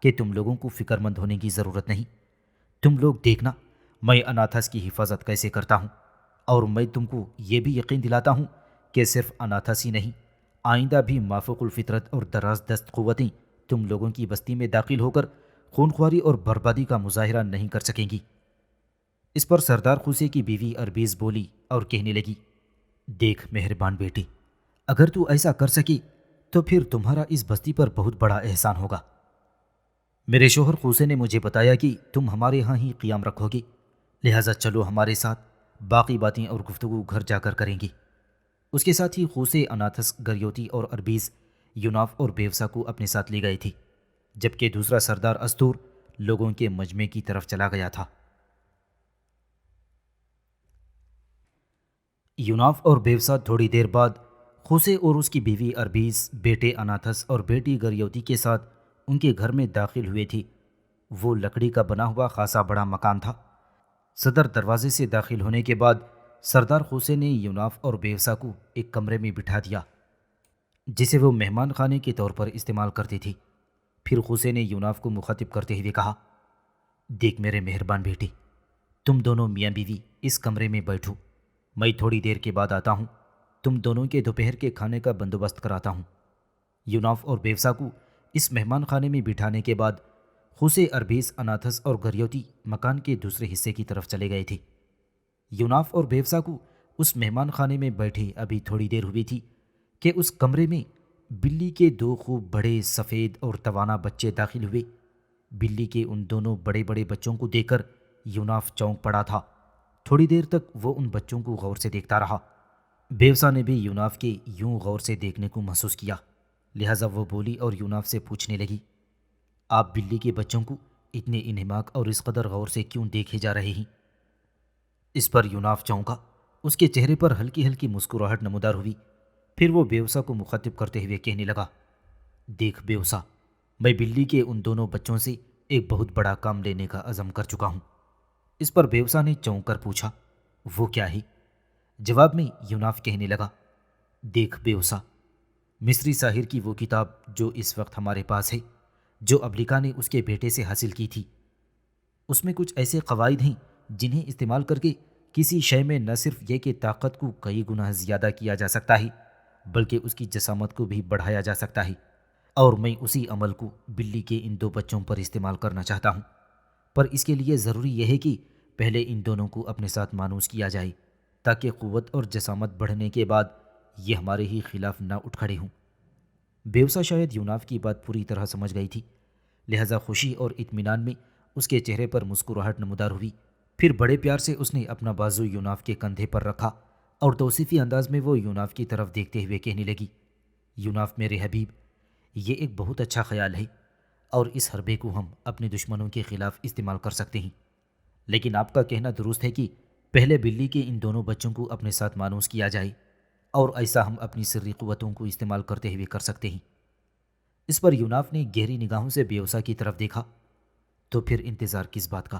A: کہ تم لوگوں کو فکر مند ہونے کی ضرورت نہیں۔ تم لوگ دیکھنا میں اناتھس کی حفاظت کیسے کرتا ہوں، اور میں تم کو یہ بھی یقین دلاتا ہوں کہ صرف اناتھس ہی نہیں، آئندہ بھی مافوق الفطرت اور دراز دست قوتیں تم لوگوں کی بستی میں داخل ہو کر خونخواری اور بربادی کا مظاہرہ نہیں کر سکیں گی۔ اس پر سردار خوسے کی بیوی اربیز بولی اور کہنے لگی، دیکھ مہربان بیٹی، اگر تو ایسا کر سکی تو پھر تمہارا اس بستی پر بہت بڑا احسان ہوگا۔ میرے شوہر خوسے نے مجھے بتایا کہ تم ہمارے ہاں ہی قیام رکھو گے، لہٰذا چلو ہمارے ساتھ، باقی باتیں اور گفتگو گھر جا کر کریں گے۔ اس کے ساتھ ہی خوسے اناتھس، گریوتی اور اربیز یوناف اور بیوسا کو اپنے ساتھ لے گئے تھے، جبکہ دوسرا سردار استور لوگوں کے مجمع کی طرف چلا گیا تھا۔ یوناف اور بیوسا تھوڑی دیر بعد خوسے اور اس کی بیوی اربیز، بیٹے اناتھس اور بیٹی گریوتی کے ساتھ ان کے گھر میں داخل ہوئے تھے۔ وہ لکڑی کا بنا ہوا خاصا بڑا مکان تھا۔ صدر دروازے سے داخل ہونے کے بعد سردار خوسے نے یوناف اور بیوسا کو ایک کمرے میں بٹھا دیا جسے وہ مہمان خانے کے طور پر استعمال کرتے تھے۔ پھر خوسے نے یوناف کو مخاطب کرتے ہوئے کہا، دیکھ میرے مہربان بیٹے، تم دونوں میاں بیوی اس کمرے میں بیٹھو، میں تھوڑی دیر کے بعد آتا ہوں، تم دونوں کے دوپہر کے کھانے کا بندوبست کراتا ہوں۔ یوناف اور بیوسا کو اس مہمان خانے میں بٹھانے کے بعد خوسے، اربیز، اناتھس اور گریوتی مکان کے دوسرے حصے کی طرف چلے گئے تھے۔ یوناف اور بیوسا کو اس مہمان خانے میں بیٹھے ابھی تھوڑی دیر ہوئی تھی کہ اس کمرے میں بلی کے دو خوب بڑے سفید اور توانا بچے داخل ہوئے۔ بلی کے ان دونوں بڑے بڑے بچوں کو دیکھ کر یوناف چونک پڑا تھا۔ تھوڑی دیر تک وہ ان بچوں کو غور سے دیکھتا رہا۔ بیوسا نے بھی یوناف کے یوں غور سے دیکھنے کو محسوس کیا، لہٰذا وہ بولی اور یوناف سے پوچھنے لگی، آپ بلی کے بچوں کو اتنے انہماک اور اس قدر غور سے کیوں دیکھے جا رہے ہیں؟ اس پر یوناف چونکا، اس کے چہرے پر ہلکی ہلکی مسکراہٹ نمودار ہوئی۔ پھر وہ بیوسا کو مخاطب کرتے ہوئے کہنے لگا، دیکھ بیوسا، میں بلی کے ان دونوں بچوں سے ایک بہت بڑا کام لینے کا عزم کر چکا ہوں۔ اس پر بیوسا نے چونک کر پوچھا، وہ کیا ہے؟ جواب میں یوناف کہنے لگا، دیکھ بیوسا، مصری ساحر کی وہ کتاب جو اس وقت ہمارے پاس ہے، جو ابلیکا نے اس کے بیٹے سے حاصل کی تھی، اس میں کچھ ایسے قواعد ہیں جنہیں استعمال کر کے کسی شے میں نہ صرف یہ کہ طاقت کو کئی گنا زیادہ کیا جا سکتا ہے بلکہ اس کی جسامت کو بھی بڑھایا جا سکتا ہے، اور میں اسی عمل کو بلی کے ان دو بچوں پر استعمال کرنا چاہتا ہوں، پر اس کے لیے ضروری یہ ہے کہ پہلے ان دونوں کو اپنے ساتھ مانوس کیا جائے تاکہ قوت اور جسامت بڑھنے کے بعد یہ ہمارے ہی خلاف نہ اٹھ کھڑے ہوں۔ بیوسا شاید یوناف کی بات پوری طرح سمجھ گئی تھی، لہٰذا خوشی اور اطمینان میں اس کے چہرے پر مسکراہٹ نمودار ہوئی۔ پھر بڑے پیار سے اس نے اپنا بازو یوناف کے کندھے پر رکھا اور توصیفی انداز میں وہ یوناف کی طرف دیکھتے ہوئے کہنے لگی، یوناف میرے حبیب، یہ ایک بہت اچھا خیال ہے اور اس حربے کو ہم اپنے دشمنوں کے خلاف استعمال کر سکتے ہیں، لیکن آپ کا کہنا درست ہے کہ پہلے بلی کے ان دونوں بچوں کو اپنے ساتھ مانوس کیا جائے، اور ایسا ہم اپنی سری قوتوں کو استعمال کرتے ہوئے کر سکتے ہیں۔ اس پر یوناف نے گہری نگاہوں سے بیوسا کی طرف دیکھا، تو پھر انتظار کس بات کا؟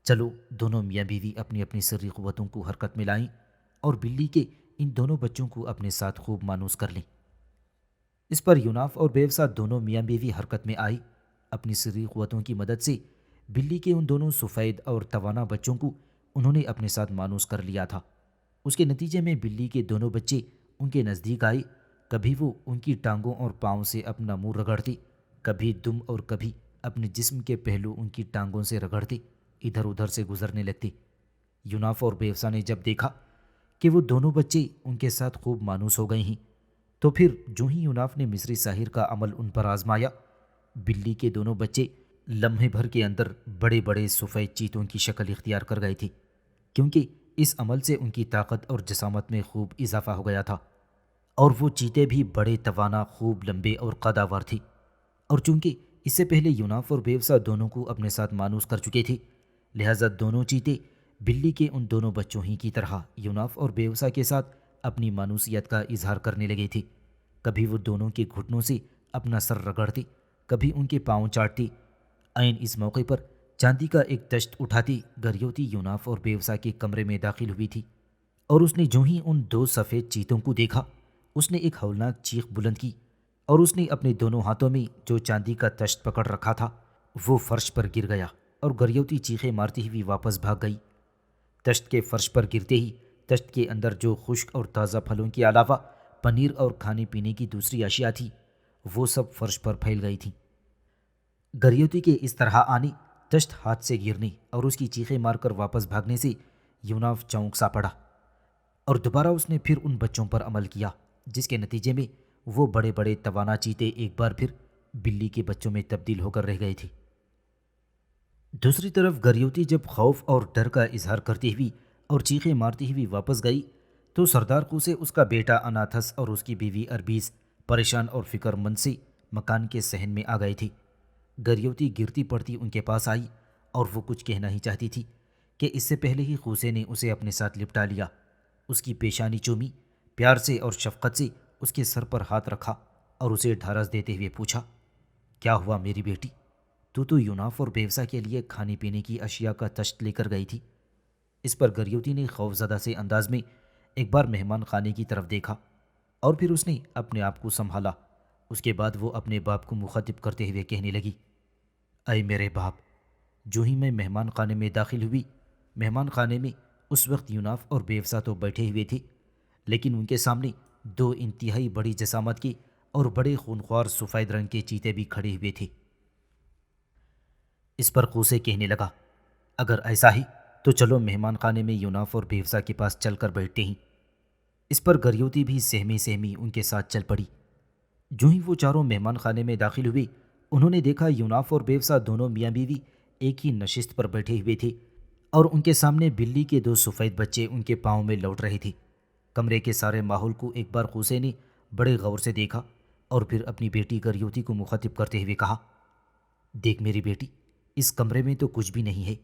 A: چلو دونوں میاں بیوی اپنی اپنی سری قوتوں کو حرکت میں لائیں اور بلی کے ان دونوں بچوں کو اپنے ساتھ خوب مانوس کر لیں۔ اس پر یوناف اور بیوسا دونوں میاں بیوی حرکت میں آئی۔ اپنی سری قوتوں کی مدد سے بلی کے ان دونوں سفید اور توانا بچوں کو انہوں نے اپنے ساتھ مانوس کر لیا تھا۔ اس کے نتیجے میں بلی کے دونوں بچے ان کے نزدیک آئے، کبھی وہ ان کی ٹانگوں اور پاؤں سے اپنا منہ رگڑتے، کبھی دم اور کبھی اپنے جسم کے پہلو ان کی ٹانگوں سے رگڑتے ادھر ادھر سے گزرنے لگتے۔ یوناف اور بیوسا نے جب دیکھا کہ وہ دونوں بچے ان کے ساتھ خوب مانوس ہو گئے ہیں، تو پھر جو ہی یوناف نے مصری ساحر کا عمل ان پر آزمایا، بلی کے دونوں بچے لمحے بھر کے اندر بڑے بڑے سفید چیتوں کی شکل اختیار کر گئے تھے، کیونکہ اس عمل سے ان کی طاقت اور جسامت میں خوب اضافہ ہو گیا تھا، اور وہ چیتے بھی بڑے توانا، خوب لمبے اور قدآور تھے۔ اور چونکہ اس سے پہلے یوناف اور بیوسا دونوں کو اپنے ساتھ مانوس کر چکے تھے، لہٰذا دونوں چیتے بلی کے ان دونوں بچوں ہی کی طرح یوناف اور بیوسا کے ساتھ اپنی مانوسیت کا اظہار کرنے لگے تھے۔ کبھی وہ دونوں کے گھٹنوں سے اپنا سر رگڑتے، کبھی ان کے پاؤں چاٹتے۔ عین اس موقع پر چاندی کا ایک تشت اٹھاتی گریوتی یوناف اور بیوسا کے کمرے میں داخل ہوئی تھی، اور اس نے جو ہی ان دو سفید چیتوں کو دیکھا، اس نے ایک ہولناک چیخ بلند کی، اور اس نے اپنے دونوں ہاتھوں میں جو چاندی کا تشت پکڑ رکھا تھا وہ فرش پر گر گیا اور گریوتی چیخیں مارتی ہوئی واپس بھاگ گئی۔ تشت کے فرش پر گرتے ہی تشت کے اندر جو خشک اور تازہ پھلوں کے علاوہ پنیر اور کھانے پینے کی دوسری اشیاء تھی وہ سب فرش پر پھیل گئی تھیں۔ گریوتی کے اس طرح آنے، تشت ہاتھ سے گرنے اور اس کی چیخیں مار کر واپس بھاگنے سے یوناف چونک سا پڑا، اور دوبارہ اس نے پھر ان بچوں پر عمل کیا، جس کے نتیجے میں وہ بڑے بڑے توانا چیتے ایک بار پھر بلی کے بچوں میں تبدیل ہو کر رہ گئے تھے۔ دوسری طرف گریوتی جب خوف اور ڈر کا اظہار کرتی ہوئی اور چیخیں مارتی ہوئی واپس گئی، تو سردار قوسے، اس کا بیٹا اناتھس اور اس کی بیوی اربیز پریشان اور فکر مند سے مکان کے صحن میں آ گئے تھے۔ گریوتی گرتی پڑتی ان کے پاس آئی اور وہ کچھ کہنا ہی چاہتی تھی کہ اس سے پہلے ہی قوسے نے اسے اپنے ساتھ لپٹا لیا، اس کی پیشانی چومی، پیار سے اور شفقت سے اس کے سر پر ہاتھ رکھا اور اسے ڈھارس دیتے ہوئے پوچھا، کیا ہوا میری بیٹی؟ تو یوناف اور بیوسا کے لیے کھانے پینے کی اشیاء کا تشت لے کر گئی تھی۔ اس پر گریوتی نے خوفزدہ سے انداز میں ایک بار مہمان خانے کی طرف دیکھا، اور پھر اس نے اپنے آپ کو سنبھالا۔ اس کے بعد وہ اپنے باپ کو مخاطب کرتے ہوئے کہنے لگی، اے میرے باپ، جو ہی میں مہمان خانے میں داخل ہوئی، مہمان خانے میں اس وقت یوناف اور بیوسا تو بیٹھے ہوئے تھے، لیکن ان کے سامنے دو انتہائی بڑی جسامت کے اور بڑے خونخوار سفید رنگ کے چیتے بھی کھڑے ہوئے تھے۔ اس پر قوسے کہنے لگا، اگر ایسا ہے تو چلو مہمان خانے میں یوناف اور بیوسا کے پاس چل کر بیٹھتے ہیں۔ اس پر گریوتی بھی سہمی سہمی ان کے ساتھ چل پڑی۔ جو ہی وہ چاروں مہمان خانے میں داخل ہوئے، انہوں نے دیکھا یوناف اور بیوسا دونوں میاں بیوی ایک ہی نشست پر بیٹھے ہوئے تھے، اور ان کے سامنے بلی کے 2 سفید بچے ان کے پاؤں میں لوٹ رہے تھے۔ کمرے کے سارے ماحول کو ایک بار خوسے نے بڑے غور سے دیکھا اور پھر اپنی بیٹی گریوتی کو مخاطب کرتے ہوئے کہا، دیکھ میری بیٹی، اس کمرے میں تو کچھ بھی نہیں ہے۔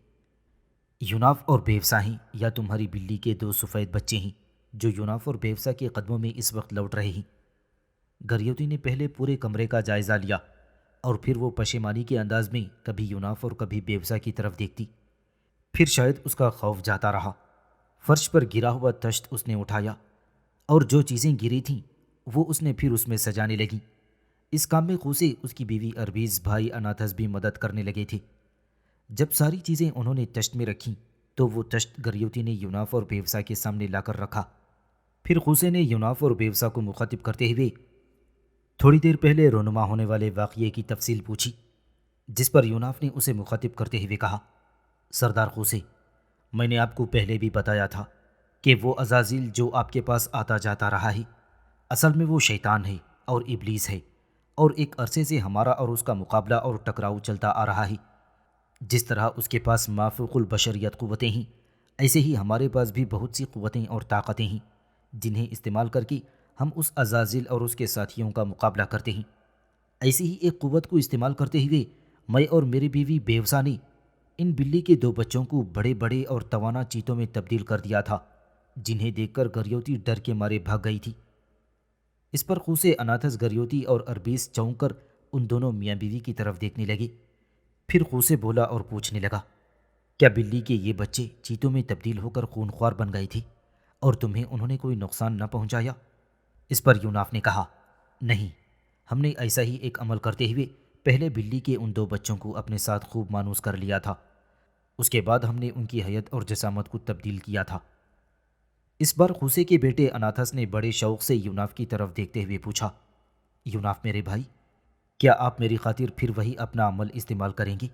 A: یوناف اور بیوسا ہیں یا تمہاری بلی کے 2 سفید بچے ہیں جو یوناف اور بیوسا کے قدموں میں اس وقت لوٹ رہے ہیں۔ گریوتی نے پہلے پورے کمرے کا جائزہ لیا اور پھر وہ پشیمانی کے انداز میں کبھی یوناف اور کبھی بیوسا کی طرف دیکھتی، پھر شاید اس کا خوف جاتا رہا۔ فرش پر گرا ہوا تشت اس نے اٹھایا اور جو چیزیں گری تھیں وہ اس نے پھر اس میں سجانے لگیں۔ اس کام میں خوسے، اس کی بیوی اربیز، بھائی اناتھس بھی مدد کرنے لگے تھے۔ جب ساری چیزیں انہوں نے تشت میں رکھیں تو وہ تشت گریوتی نے یوناف اور بیوسا کے سامنے لا کر رکھا۔ پھر خوسے نے یوناف اور بیوسا کو مخاطب کرتے ہوئے تھوڑی دیر پہلے رونما ہونے والے واقعے کی تفصیل پوچھی، جس پر یوناف نے اسے مخاطب کرتے ہوئے کہا، سردار خوسے، میں نے آپ کو پہلے بھی بتایا تھا کہ وہ عزازیل جو آپ کے پاس آتا جاتا رہا ہے، اصل میں وہ شیطان ہے اور ابلیس ہے، اور ایک عرصے سے ہمارا اور اس کا مقابلہ اور ٹکراؤ چلتا آ رہا ہے۔ جس طرح اس کے پاس مافوق البشریت قوتیں ہیں، ایسے ہی ہمارے پاس بھی بہت سی قوتیں اور طاقتیں ہیں جنہیں استعمال کر کے ہم اس عزازیل اور اس کے ساتھیوں کا مقابلہ کرتے ہیں۔ ایسی ہی ایک قوت کو استعمال کرتے ہوئے میں اور میری بیوی بیوسا نے ان بلی کے 2 بچوں کو بڑے بڑے اور توانا چیتوں میں تبدیل کر دیا تھا، جنہیں دیکھ کر گریوتی ڈر کے مارے بھاگ گئی تھی۔ اس پر خوسے، اناتھس، گریوتی اور اربیس چونک کر ان دونوں میاں بیوی کی طرف دیکھنے لگے۔ پھر خوسے بولا اور پوچھنے لگا، کیا بلی کے یہ بچے چیتوں میں تبدیل ہو کر خونخوار بن گئے تھے اور تمہیں انہوں نے کوئی نقصان نہ پہنچایا؟ اس پر یوناف نے کہا، نہیں، ہم نے ایسا ہی ایک عمل کرتے ہوئے پہلے بلی کے ان 2 بچوں کو اپنے ساتھ خوب مانوس کر لیا تھا، اس کے بعد ہم نے ان کی حیت اور جسامت کو تبدیل کیا تھا۔ اس بار خوسے کے بیٹے اناتھس نے بڑے شوق سے یوناف کی طرف دیکھتے ہوئے پوچھا، یوناف میرے بھائی، کیا آپ میری خاطر پھر وہی اپنا عمل استعمال کریں گے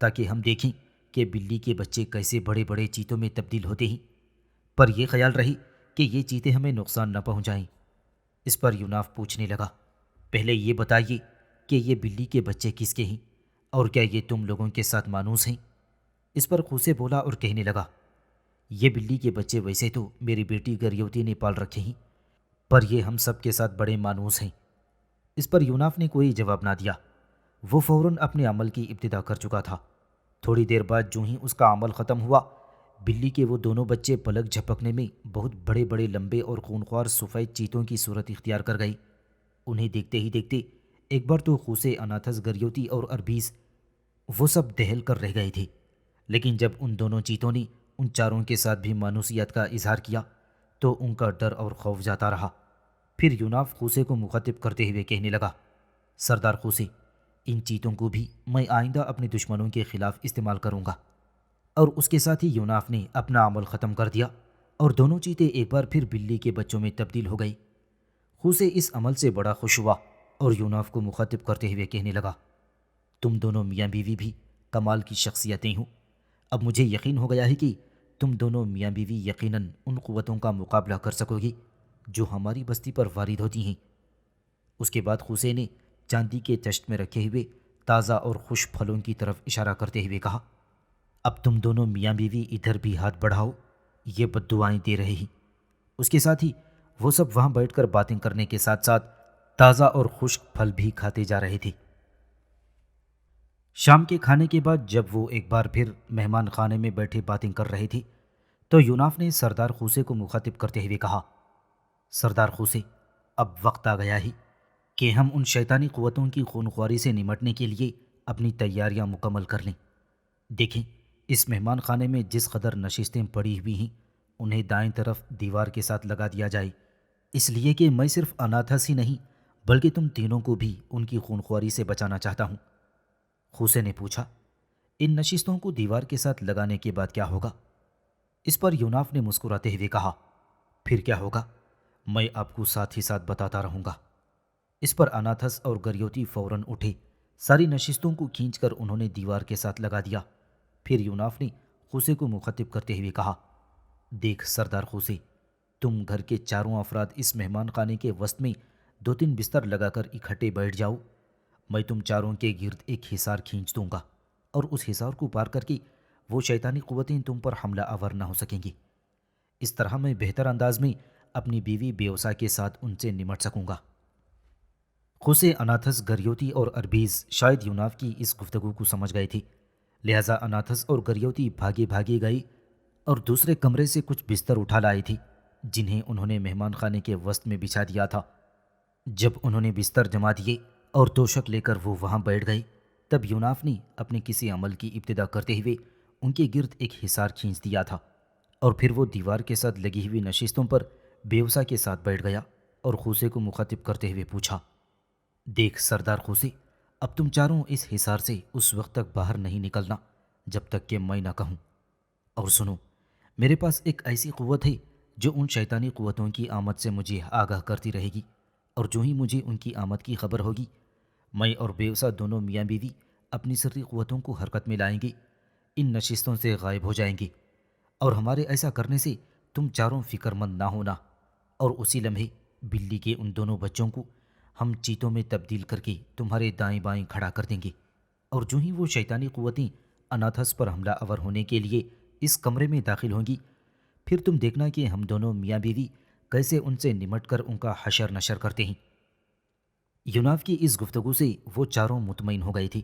A: تاکہ ہم دیکھیں کہ بلی کے بچے کیسے بڑے بڑے چیتوں میں تبدیل ہوتے ہیں، پر یہ خیال رہے کہ یہ چیتے ہمیں نقصان نہ پہنچائیں؟ اس پر یوناف پوچھنے لگا، پہلے یہ بتائیے کہ یہ بلی کے بچے کس کے ہیں اور کیا یہ تم لوگوں کے ساتھ مانوس ہیں؟ اس پر خوسے بولا اور کہنے لگا، یہ بلی کے بچے ویسے تو میری بیٹی گریوتی نے پال رکھے ہیں، پر یہ ہم سب کے ساتھ بڑے مانوس ہیں۔ اس پر یوناف نے کوئی جواب نہ دیا، وہ فوراً اپنے عمل کی ابتدا کر چکا تھا۔ تھوڑی دیر بعد جو ہی اس کا عمل ختم ہوا، بلی کے وہ دونوں بچے پلک جھپکنے میں بہت بڑے بڑے لمبے اور خونخوار سفید چیتوں کی صورت اختیار کر گئی۔ انہیں دیکھتے ہی دیکھتے ایک بار تو خوسے، اناتھس، گریوتی اور اربیز وہ سب دہل کر رہ گئے تھے، لیکن جب ان دونوں چیتوں نے ان چاروں کے ساتھ بھی مانوسیت کا اظہار کیا تو ان کا ڈر اور خوف جاتا رہا۔ پھر یوناف خوسے کو مخاطب کرتے ہوئے کہنے لگا، سردار خوسے، ان چیتوں کو بھی میں آئندہ اپنے دشمنوں کے خلاف استعمال کروں گا۔ اور اس کے ساتھ ہی یوناف نے اپنا عمل ختم کر دیا اور دونوں چیتے ایک بار پھر بلی کے بچوں میں تبدیل ہو گئی۔ خوسے اس عمل سے بڑا خوش ہوا اور یوناف کو مخاطب کرتے ہوئے کہنے لگا، تم دونوں میاں بیوی بھی کمال کی شخصیتیں ہو۔ اب مجھے یقین ہو گیا ہے کہ تم دونوں میاں بیوی یقیناً ان قوتوں کا مقابلہ کر سکو گی جو ہماری بستی پر وارد ہوتی ہیں۔ اس کے بعد خوسے نے چاندی کے چشت میں رکھے ہوئے تازہ اور خوش پھلوں کی طرف اشارہ کرتے ہوئے کہا، اب تم دونوں میاں بیوی ادھر بھی ہاتھ بڑھاؤ، یہ بد دعائیں دے رہے ہیں۔ اس کے ساتھ ہی وہ سب وہاں بیٹھ کر باتیں کرنے کے ساتھ ساتھ تازہ اور خشک پھل بھی کھاتے جا رہے تھے۔ شام کے کھانے کے بعد جب وہ ایک بار پھر مہمان خانے میں بیٹھے باتیں کر رہے تھے تو یوناف نے سردار خوسے کو مخاطب کرتے ہوئے کہا، سردار خوسے، اب وقت آ گیا ہے کہ ہم ان شیطانی قوتوں کی خونخواری سے نمٹنے کے لیے اپنی تیاریاں مکمل کر لیں۔ دیکھیں، اس مہمان خانے میں جس قدر نشستیں پڑی ہوئی ہیں انہیں دائیں طرف دیوار کے ساتھ لگا دیا جائے، اس لیے کہ میں صرف اناتھس ہی نہیں بلکہ تم تینوں کو بھی ان کی خونخواری سے بچانا چاہتا ہوں۔ خوسے نے پوچھا، ان نشستوں کو دیوار کے ساتھ لگانے کے بعد کیا ہوگا؟ اس پر یوناف نے مسکراتے ہوئے کہا، پھر کیا ہوگا میں آپ کو ساتھ ہی ساتھ بتاتا رہوں گا۔ اس پر اناتھس اور گریوتی فوراً اٹھے، ساری نشستوں کو کھینچ کر انہوں نے دیوار کے ساتھ لگا دیا۔ پھر یوناف نے خوسے کو مخاطب کرتے ہوئے کہا، دیکھ سردار خوسے، تم گھر کے چاروں افراد اس مہمان خانے کے وسط میں 2-3 بستر لگا کر اکٹھے بیٹھ جاؤ۔ میں تم چاروں کے گرد ایک حصار کھینچ دوں گا اور اس حصار کو پار کر کے وہ شیطانی قوتیں تم پر حملہ آور نہ ہو سکیں گی۔ اس طرح میں بہتر انداز میں اپنی بیوی بیوسا کے ساتھ ان سے نمٹ سکوں گا۔ خوسے، اناتھس، گریوتی اور اربیز شاید یوناف کی اس گفتگو کو سمجھ گئے تھے، لہٰذا اناتھس اور گریوتی بھاگے بھاگے گئی اور دوسرے کمرے سے کچھ بستر اٹھا لائے تھے جنہیں انہوں نے مہمان خانے کے وسط میں بچھا دیا تھا۔ جب انہوں نے بستر جما دیے اور توشک لے کر وہ وہاں بیٹھ گئے، تب یوناف نے اپنے کسی عمل کی ابتدا کرتے ہوئے ان کے گرد ایک حصار کھینچ دیا تھا، اور پھر وہ دیوار کے ساتھ لگی ہوئی نشستوں پر بیوسا کے ساتھ بیٹھ گیا اور خوسے کو مخاطب کرتے ہوئے پوچھا، دیکھ سردار خوسے، اب تم چاروں اس حصار سے اس وقت تک باہر نہیں نکلنا جب تک کہ میں نہ کہوں، اور سنو، میرے پاس ایک ایسی قوت ہے جو ان شیطانی قوتوں کی آمد سے مجھے آگاہ کرتی رہے گی، اور جو ہی مجھے ان کی آمد کی خبر ہوگی، میں اور بیوسا دونوں میاں بیوی اپنی سری قوتوں کو حرکت میں لائیں گے، ان نشستوں سے غائب ہو جائیں گے، اور ہمارے ایسا کرنے سے تم چاروں فکر مند نہ ہونا، اور اسی لمحے بلی کے ان دونوں بچوں کو ہم چیتوں میں تبدیل کر کے تمہارے دائیں بائیں کھڑا کر دیں گے، اور جو ہی وہ شیطانی قوتیں اناتھس پر حملہ آور ہونے کے لیے اس کمرے میں داخل ہوں گی، پھر تم دیکھنا کہ ہم دونوں میاں بیوی کیسے ان سے نمٹ کر ان کا حشر نشر کرتے ہیں۔ یوناف کی اس گفتگو سے وہ چاروں مطمئن ہو گئے تھے،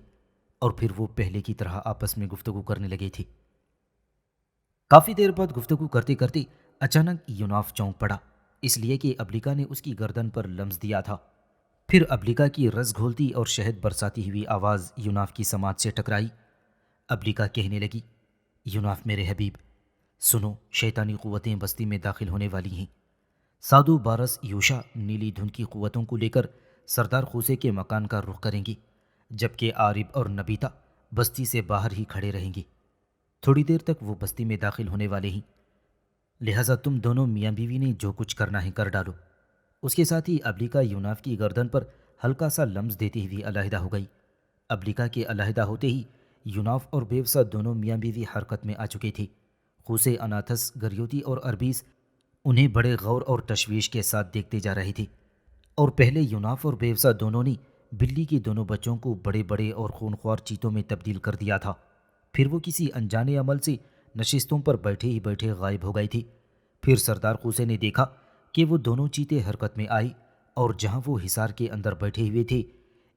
A: اور پھر وہ پہلے کی طرح آپس میں گفتگو کرنے لگے تھے۔ کافی دیر بعد گفتگو کرتے کرتے اچانک یوناف چونک پڑا، اس لیے کہ ابلیکا نے اس کی گردن پر لمس دیا تھا۔ پھر ابلیکا کی رس گھولتی اور شہد برساتی ہوئی آواز یوناف کی سماعت سے ٹکرائی۔ ابلیکا کہنے لگی، یوناف میرے حبیب، سنو، شیطانی قوتیں بستی میں داخل ہونے والی ہیں۔ سادو، بارس، یوشا نیلی دھند کی قوتوں کو لے کر سردار خوسے کے مکان کا رخ کریں گی، جبکہ عارب اور نبیتا بستی سے باہر ہی کھڑے رہیں گے۔ تھوڑی دیر تک وہ بستی میں داخل ہونے والے ہیں، لہٰذا تم دونوں میاں بیوی نے جو کچھ کرنا ہے کر ڈالو۔ اس کے ساتھ ہی ابلیکا یوناف کی گردن پر ہلکا سا لمس دیتے ہوئے علیحدہ ہو گئی۔ ابلیکا کے علیحدہ ہوتے ہی یوناف اور بیوسا دونوں میاں بیوی حرکت میں آ چکے تھے۔ خوسے، اناتھس، گریوتی اور اربیز انہیں بڑے غور اور تشویش کے ساتھ دیکھتے جا رہے تھے، اور پہلے یوناف اور بیوسا دونوں نے بلی کے دونوں بچوں کو بڑے بڑے اور خونخوار چیتوں میں تبدیل کر دیا تھا، پھر وہ کسی انجانے عمل سے نشستوں پر بیٹھے ہی بیٹھے غائب ہو گئے تھے۔ پھر سردار خوسے نے دیکھا کہ وہ دونوں چیتے حرکت میں آئی، اور جہاں وہ حصار کے اندر بیٹھے ہوئے تھے،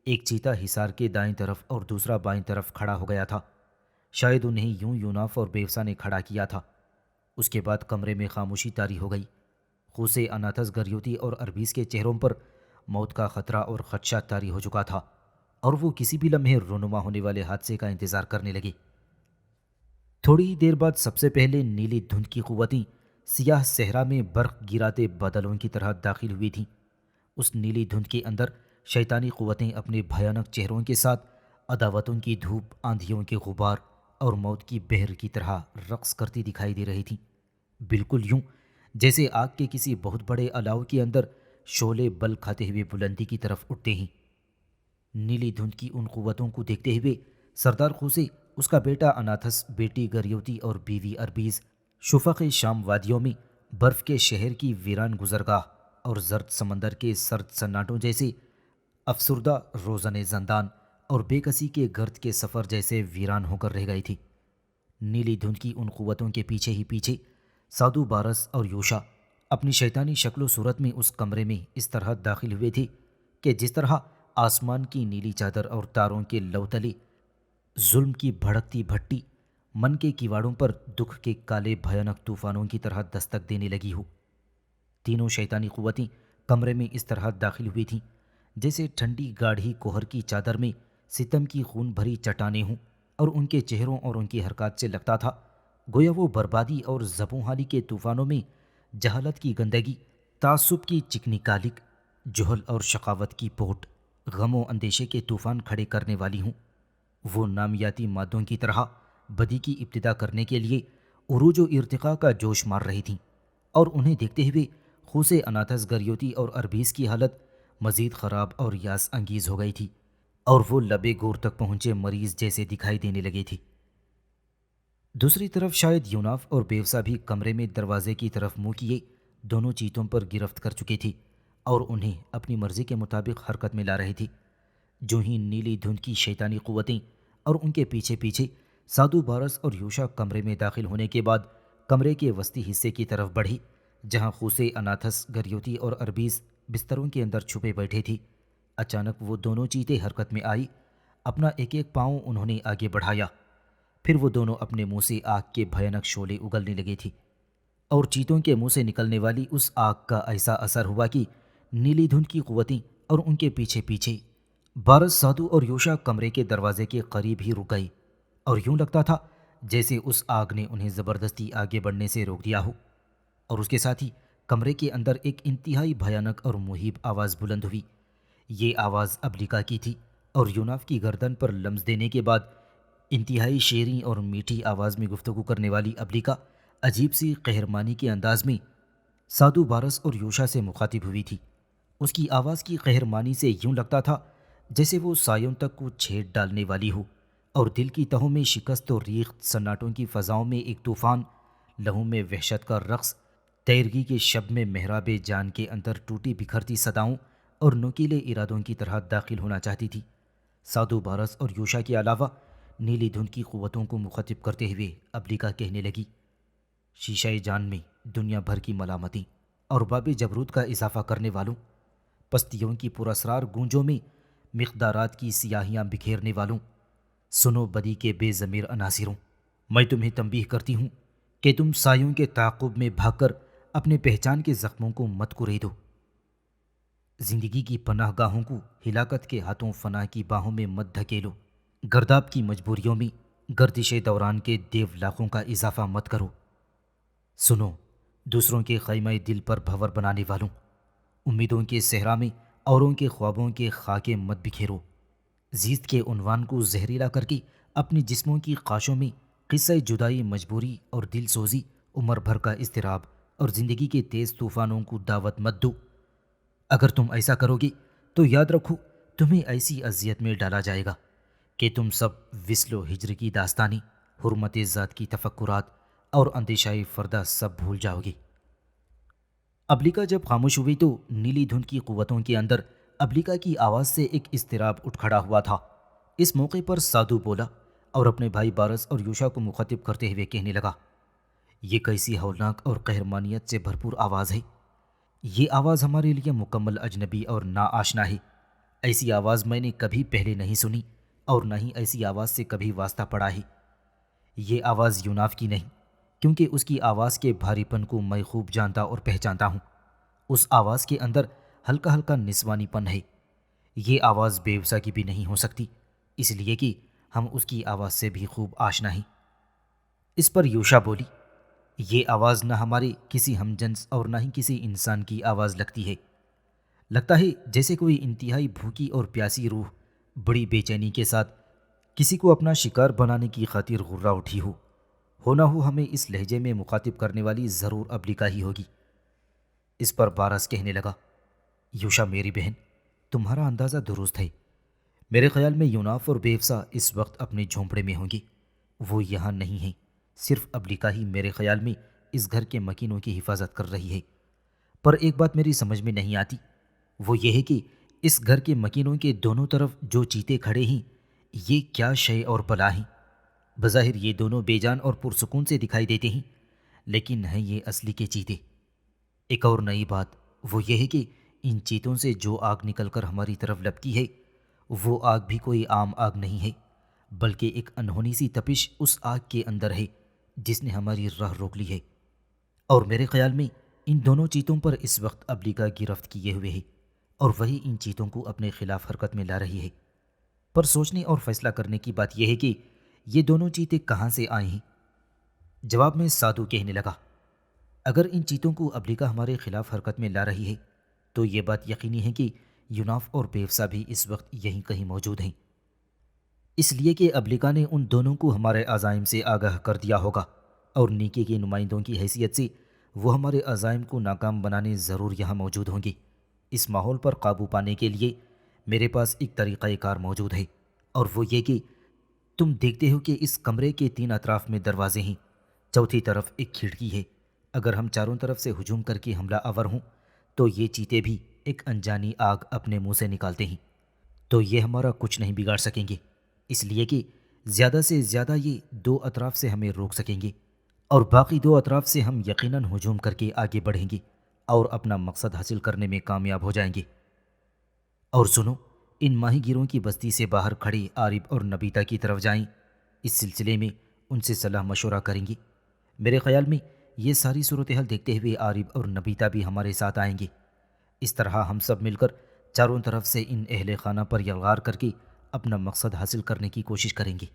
A: ایک چیتا حصار کے دائیں طرف اور دوسرا بائیں طرف کھڑا ہو گیا تھا۔ شاید انہیں یوں یوناف اور بیوسا نے کھڑا کیا تھا۔ اس کے بعد کمرے میں خاموشی طاری ہو گئی۔ خوسے، اناتھس، گریوتی اور اربیز کے چہروں پر موت کا خطرہ اور خدشہ طاری ہو چکا تھا، اور وہ کسی بھی لمحے رونما ہونے والے حادثے کا انتظار کرنے لگے۔ تھوڑی ہی دیر بعد سب سے پہلے نیلی دھند کی قوتیں سیاہ صحرا میں برق گراتے بادلوں کی طرح داخل ہوئی تھیں۔ اس نیلی دھند کے اندر شیطانی قوتیں اپنے بھیانک چہروں کے ساتھ عداوتوں کی دھوپ، آندھیوں کے غبار اور موت کی بحر کی طرح رقص کرتی دکھائی دے رہی تھیں، بالکل یوں جیسے آگ کے کسی بہت بڑے الاؤ کے اندر شعلے بل کھاتے ہوئے بلندی کی طرف اٹھتے ہیں۔ نیلی دھند کی ان قوتوں کو دیکھتے ہوئے سردار خوسے، اس کا بیٹا اناتھس، بیٹی گریوتی اور بیوی اربیز شفق شام وادیوں میں برف کے شہر کی ویران گزرگاہ اور زرد سمندر کے سرد سناٹوں جیسے افسردہ روزن زندان اور بے کسی کے گرد کے سفر جیسے ویران ہو کر رہ گئی تھی۔ نیلی دھند کی ان قوتوں کے پیچھے ہی پیچھے سادو، بارس اور یوشا اپنی شیطانی شکل و صورت میں اس کمرے میں اس طرح داخل ہوئے تھے کہ جس طرح آسمان کی نیلی چادر اور تاروں کے لو تلے ظلم کی بھڑکتی بھٹی من کے کیواڑوں پر دکھ کے کالے بھیانک طوفانوں کی طرح دستک دینے لگی ہو۔ تینوں شیطانی قوتیں کمرے میں اس طرح داخل ہوئی تھیں جیسے ٹھنڈی گاڑھی کوہر کی چادر میں ستم کی خون بھری چٹانیں ہوں، اور ان کے چہروں اور ان کی حرکات سے لگتا تھا گویا وہ بربادی اور زبوں حالی کے طوفانوں میں جہالت کی گندگی، تعصب کی چکنی کالک، جہل اور شقاوت کی پوٹ، غم و اندیشے کے طوفان کھڑے کرنے والی ہوں۔ وہ نامیاتی مادوں کی طرح بدی کی ابتدا کرنے کے لیے عروج و ارتقاء کا جوش مار رہی تھیں، اور انہیں دیکھتے ہوئے خوسے، اناتھس، گریوتی اور اربیز کی حالت مزید خراب اور یاس انگیز ہو گئی تھی، اور وہ لبے گور تک پہنچے مریض جیسے دکھائی دینے لگے تھے۔ دوسری طرف شاید یوناف اور بیوسا بھی کمرے میں دروازے کی طرف منہ کیے دونوں چیتوں پر گرفت کر چکے تھے، اور انہیں اپنی مرضی کے مطابق حرکت میں لا رہے تھے۔ جو ہی نیلی دھند کی شیطانی قوتیں اور ان کے پیچھے پیچھے سادو بارس اور یوشا کمرے میں داخل ہونے کے بعد کمرے کے وسطی حصے کی طرف بڑھی جہاں خوسے، اناتھس، گریوتی اور اربیز بستروں کے اندر چھپے بیٹھے تھی۔ اچانک وہ دونوں چیتے حرکت میں آئی۔ اپنا ایک ایک پاؤں انہوں نے آگے بڑھایا۔ پھر وہ دونوں اپنے منہ سے آگ کے بھیانک شعلے اگلنے لگے تھی اور چیتوں کے منہ سے نکلنے والی اس آگ کا ایسا اثر ہوا کہ نیلی دھند کی قوتیں اور ان کے پیچھے پیچھے بارس، سادو اور یوشا کمرے کے دروازے کے قریب ہی رک گئی اور یوں لگتا تھا جیسے اس آگ نے انہیں زبردستی آگے بڑھنے سے روک دیا ہو۔ اور اس کے ساتھ ہی کمرے کے اندر ایک انتہائی بھیانک اور مہیب آواز بلند ہوئی۔ یہ آواز ابلیکا کی تھی اور یوناف کی گردن پر لمس دینے کے بعد انتہائی شیریں اور میٹھی آواز میں گفتگو کرنے والی ابلیکا عجیب سی قہرمانی کے انداز میں سادو، بارس اور یوشا سے مخاطب ہوئی تھی۔ اس کی آواز کی قہرمانی سے یوں لگتا تھا جیسے وہ سایوں تک کو چھیڑ ڈالنے والی ہو اور دل کی تہوں میں شکست و ریخت سناٹوں کی فضاؤں میں ایک طوفان، لہو میں وحشت کا رقص، تیرگی کے شب میں محراب جان کے اندر ٹوٹی بکھرتی صداؤں اور نوکیلے ارادوں کی طرح داخل ہونا چاہتی تھی۔ سادو، بارس اور یوشا کے علاوہ نیلی دھند کی قوتوں کو مخاطب کرتے ہوئے ابلیکا کہنے لگی، شیشہ جان میں دنیا بھر کی ملامتیں اور باب جبروت کا اضافہ کرنے والوں، پستیوں کی پراسرار گونجوں میں مقدارات کی سیاہیاں بکھیرنے والوں، سنو بدی کے بے ضمیر عناصروں، میں تمہیں تنبیہ کرتی ہوں کہ تم سایوں کے تعاقب میں بھاگ کر اپنے پہچان کے زخموں کو مت کریدو۔ زندگی کی پناہ گاہوں کو ہلاکت کے ہاتھوں فنا کی باہوں میں مت دھکیلو۔ گرداب کی مجبوریوں میں گردش دوران کے دیو لاخوں کا اضافہ مت کرو۔ سنو دوسروں کے خیمہ دل پر بھور بنانے والوں، امیدوں کے صحرا میں اوروں کے خوابوں کے خاکے مت بکھیرو۔ زیست کے عنوان کو زہریلا کر کے اپنی جسموں کی قاشوں میں قصہ جدائی، مجبوری اور دل سوزی، عمر بھر کا اضطراب اور زندگی کے تیز طوفانوں کو دعوت مت دو۔ اگر تم ایسا کرو گے تو یاد رکھو تمہیں ایسی اذیت میں ڈالا جائے گا کہ تم سب وصل و ہجر کی داستانی، حرمت ذات کی تفکرات اور اندیشہ فردہ سب بھول جاؤ گے۔ ابلیکا جب خاموش ہوئی تو نیلی دھند کی قوتوں کے اندر ابلیکا کی آواز سے ایک اضطراب اٹھ کھڑا ہوا تھا۔ اس موقع پر سادو بولا اور اپنے بھائی بارس اور یوشا کو مخاطب کرتے ہوئے کہنے لگا، یہ کیسی ہولناک اور قہرمانیت سے بھرپور آواز ہے۔ یہ آواز ہمارے لیے مکمل اجنبی اور ناآشنا ہے۔ ایسی آواز میں نے کبھی پہلے نہیں سنی اور نہ ہی ایسی آواز سے کبھی واسطہ پڑا ہے۔ یہ آواز یوناف کی نہیں، کیونکہ اس کی آواز کے بھاری پن کو میں خوب جانتا اور پہچانتا ہوں۔ اس آواز کے اندر ہلکا ہلکا نسوانی پن ہے۔ یہ آواز بیوسا کی بھی نہیں ہو سکتی، اس لیے کہ ہم اس کی آواز سے بھی خوب آشنا ہیں۔ اس پر یوشا بولی، یہ آواز نہ ہمارے کسی ہمجنس اور نہ ہی کسی انسان کی آواز لگتی ہے۔ لگتا ہے جیسے کوئی انتہائی بھوکی اور پیاسی روح بڑی بے چینی کے ساتھ کسی کو اپنا شکار بنانے کی خاطر غرہ اٹھی ہو نہ ہو ہمیں اس لہجے میں مخاطب کرنے والی ضرور ابلیکا ہی ہوگی۔ اس پر بارس کہنے لگا، یوشا میری بہن، تمہارا اندازہ درست ہے۔ میرے خیال میں یوناف اور بیوسا اس وقت اپنے جھونپڑے میں ہوں گے۔ وہ یہاں نہیں ہیں، صرف ابلیکا ہی میرے خیال میں اس گھر کے مکینوں کی حفاظت کر رہی ہے۔ پر ایک بات میری سمجھ میں نہیں آتی، وہ یہ ہے کہ اس گھر کے مکینوں کے دونوں طرف جو چیتے کھڑے ہیں یہ کیا شے اور بلا ہیں؟ بظاہر یہ دونوں بے جان اور پرسکون سے دکھائی دیتے ہیں، لیکن ہیں یہ اصلی کے چیتے۔ ایک اور نئی بات وہ یہ ہے کہ ان چیتوں سے جو آگ نکل کر ہماری طرف لپکی ہے وہ آگ بھی کوئی عام آگ نہیں ہے، بلکہ ایک انہونی سی تپش اس آگ کے اندر ہے جس نے ہماری راہ روک لی ہے۔ اور میرے خیال میں ان دونوں چیتوں پر اس وقت ابلیکا گرفت کیے ہوئے ہے اور وہی ان چیتوں کو اپنے خلاف حرکت میں لا رہی ہے۔ پر سوچنے اور فیصلہ کرنے کی بات یہ ہے کہ یہ دونوں چیتے کہاں سے آئے ہیں؟ جواب میں سادو کہنے لگا، اگر ان چیتوں کو ابلیکا ہمارے خلاف حرکت میں لا رہی ہے تو یہ بات یقینی ہے کہ یوناف اور بیوسا بھی اس وقت یہیں کہیں موجود ہیں، اس لیے کہ ابلیکا نے ان دونوں کو ہمارے عزائم سے آگاہ کر دیا ہوگا اور نیکی کے نمائندوں کی حیثیت سے وہ ہمارے عزائم کو ناکام بنانے ضرور یہاں موجود ہوں گے۔ اس ماحول پر قابو پانے کے لیے میرے پاس ایک طریقہ کار موجود ہے، اور وہ یہ کہ تم دیکھتے ہو کہ اس کمرے کے 3 اطراف میں دروازے ہیں، چوتھی طرف ایک کھڑکی ہے۔ اگر ہم چاروں طرف سے ہجوم کر کے حملہ آور ہوں تو یہ چیتے بھی ایک انجانی آگ اپنے منہ سے نکالتے ہیں، تو یہ ہمارا کچھ نہیں بگاڑ سکیں گے، اس لیے کہ زیادہ سے زیادہ یہ 2 اطراف سے ہمیں روک سکیں گے اور باقی 2 اطراف سے ہم یقیناً ہجوم کر کے آگے بڑھیں گے اور اپنا مقصد حاصل کرنے میں کامیاب ہو جائیں گے۔ اور سنو، ان ماہی گیروں کی بستی سے باہر کھڑے عارب اور نبیتا کی طرف جائیں، اس سلسلے میں ان سے صلاح مشورہ کریں گے۔ میرے خیال میں یہ ساری صورتحال دیکھتے ہوئے عارب اور نبیتا بھی ہمارے ساتھ آئیں گے۔ اس طرح ہم سب مل کر چاروں طرف سے ان اہل خانہ پر یلغار کر کے اپنا مقصد حاصل کرنے کی کوشش کریں گے۔